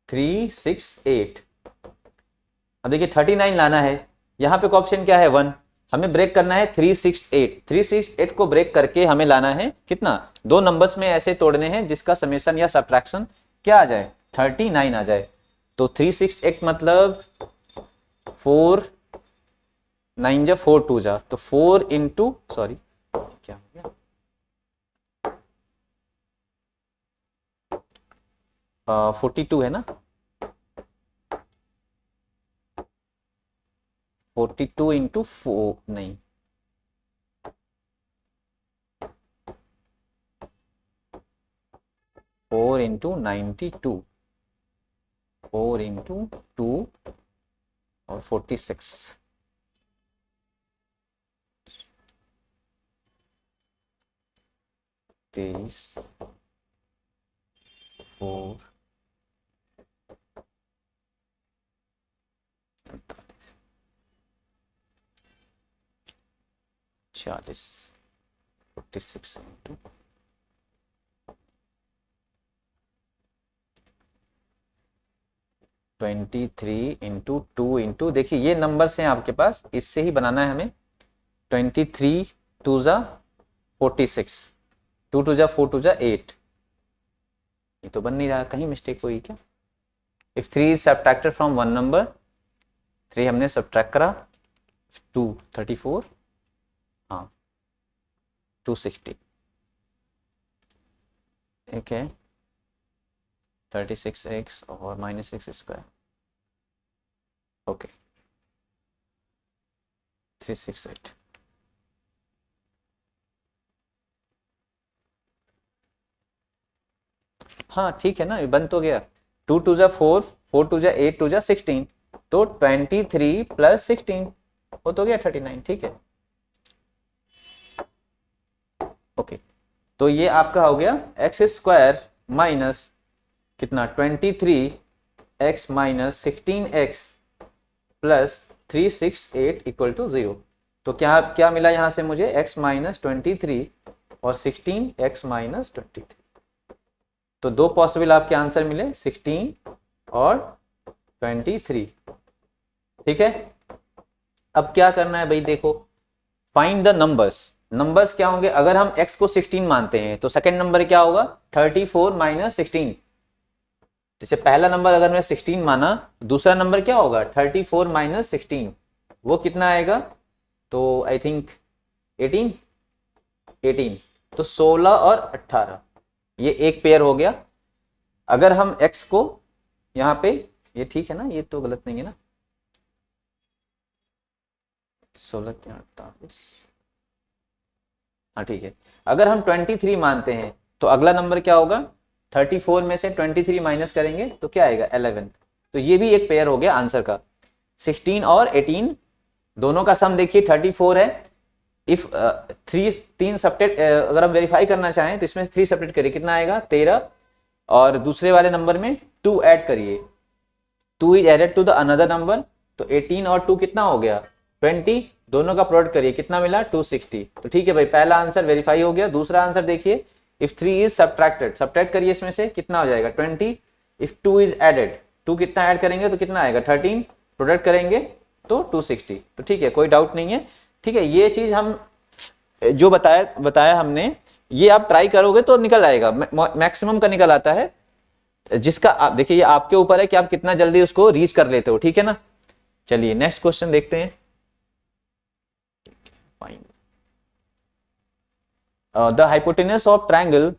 368। अब देखिए 39 लाना है, यहाँ पे ऑप्शन क्या है 1, हमें ब्रेक करना है 368। 368 को ब्रेक करके हमें लाना है कितना, दो नंबर्स में ऐसे तोड़ने हैं जिसका समेशन या सब्ट्रैक्शन क्या आ जाए, 39 आ जाए। तो 368 मतलब 4 9 जा 4 2 जा, तो 4 इंटू, सॉरी क्या हो गया, 42 है ना, 42 इंटू 4 नहीं, 4 इंटू 92, 4 इंटू 2 और 46, 23 4 40 46 इंटू 23 इंटू 2 इंटू, देखिए ये नंबर्स हैं आपके पास, इससे ही बनाना है हमें। 23 2 जा 46, 2 2 जा 4 2 जा 8, ये तो बन नहीं रहा, कहीं मिस्टेक हुई क्या? If 3 is subtracted from one number, 3 हमने सब्ट्रैक्ट करा, 2 34, हाँ 260, ठीक है, 36x और माइनस एक्स स्क्वायर, ओके 368। हाँ ठीक है ना, ये बन तो गया। 2 2 जा 4, 4 2 जा 8, 2 जा 16, तो 23 प्लस 16 वो तो गया 39। ठीक है, ओके, तो ये आपका हो गया एक्स स्क्वायर माइनस कितना 23x minus 16x plus 368 equal to 0। तो क्या क्या मिला यहाँ से मुझे, x माइनस 23 और 16x माइनस 23। तो दो पॉसिबल आपके आंसर मिले, 16 और 23। ठीक है, अब क्या करना है भाई, देखो फाइंड द नंबर्स। नंबर्स क्या होंगे, अगर हम x को 16 मानते हैं तो सेकंड नंबर क्या होगा 34 माइनस 16। जैसे पहला नंबर अगर मैं 16 माना, दूसरा नंबर क्या होगा 34 माइनस 16, वो कितना आएगा, तो आई थिंक 18, तो 16 और 18, ये एक पेयर हो गया। अगर हम x को यहाँ पे, ये ठीक है ना, ये तो गलत नहीं है ना, 16 48, हाँ ठीक है। अगर हम 23 मानते हैं तो अगला नंबर क्या होगा, 34 में से 23 माइनस करेंगे तो क्या आएगा 11। तो ये भी एक पेयर हो गया आंसर का। 16 और 18 दोनों का सम देखिए 34 है। इफ 3 सब्ट्रैक्ट अगर हम वेरीफाई करना चाहें तो इसमें 3 सब्ट्रैक्ट करिए, कितना आएगा 13, और दूसरे वाले नंबर में 2 ऐड करिए, 2 is added to the another number, तो 18 और 2 कितना हो गया 20, दोनों का प्रोडक्ट करिए कितना मिला 260। तो ठीक है भाई, पहला आंसर वेरीफाई हो गया। दूसरा आंसर देखिए, इफ 3 इज सब्ट्रैक्टेड, सब्ट्रैक्ट करिए इसमें से कितना हो जाएगा 20, इफ 2 इज एडेड, 2 कितना ऐड करेंगे तो कितना आएगा 13, प्रोडक्ट करेंगे तो 260। तो ठीक है, कोई डाउट नहीं है। ठीक है, ये चीज हम जो बताया हमने, ये आप ट्राई करोगे तो निकल आएगा, मैक्सिमम का निकल आता है। जिसका आप देखिए, ये आपके ऊपर है कि आप कितना जल्दी उसको रीच कर लेते हो, ठीक है ना। चलिए नेक्स्ट क्वेश्चन देखते हैं। The hypotenuse of triangle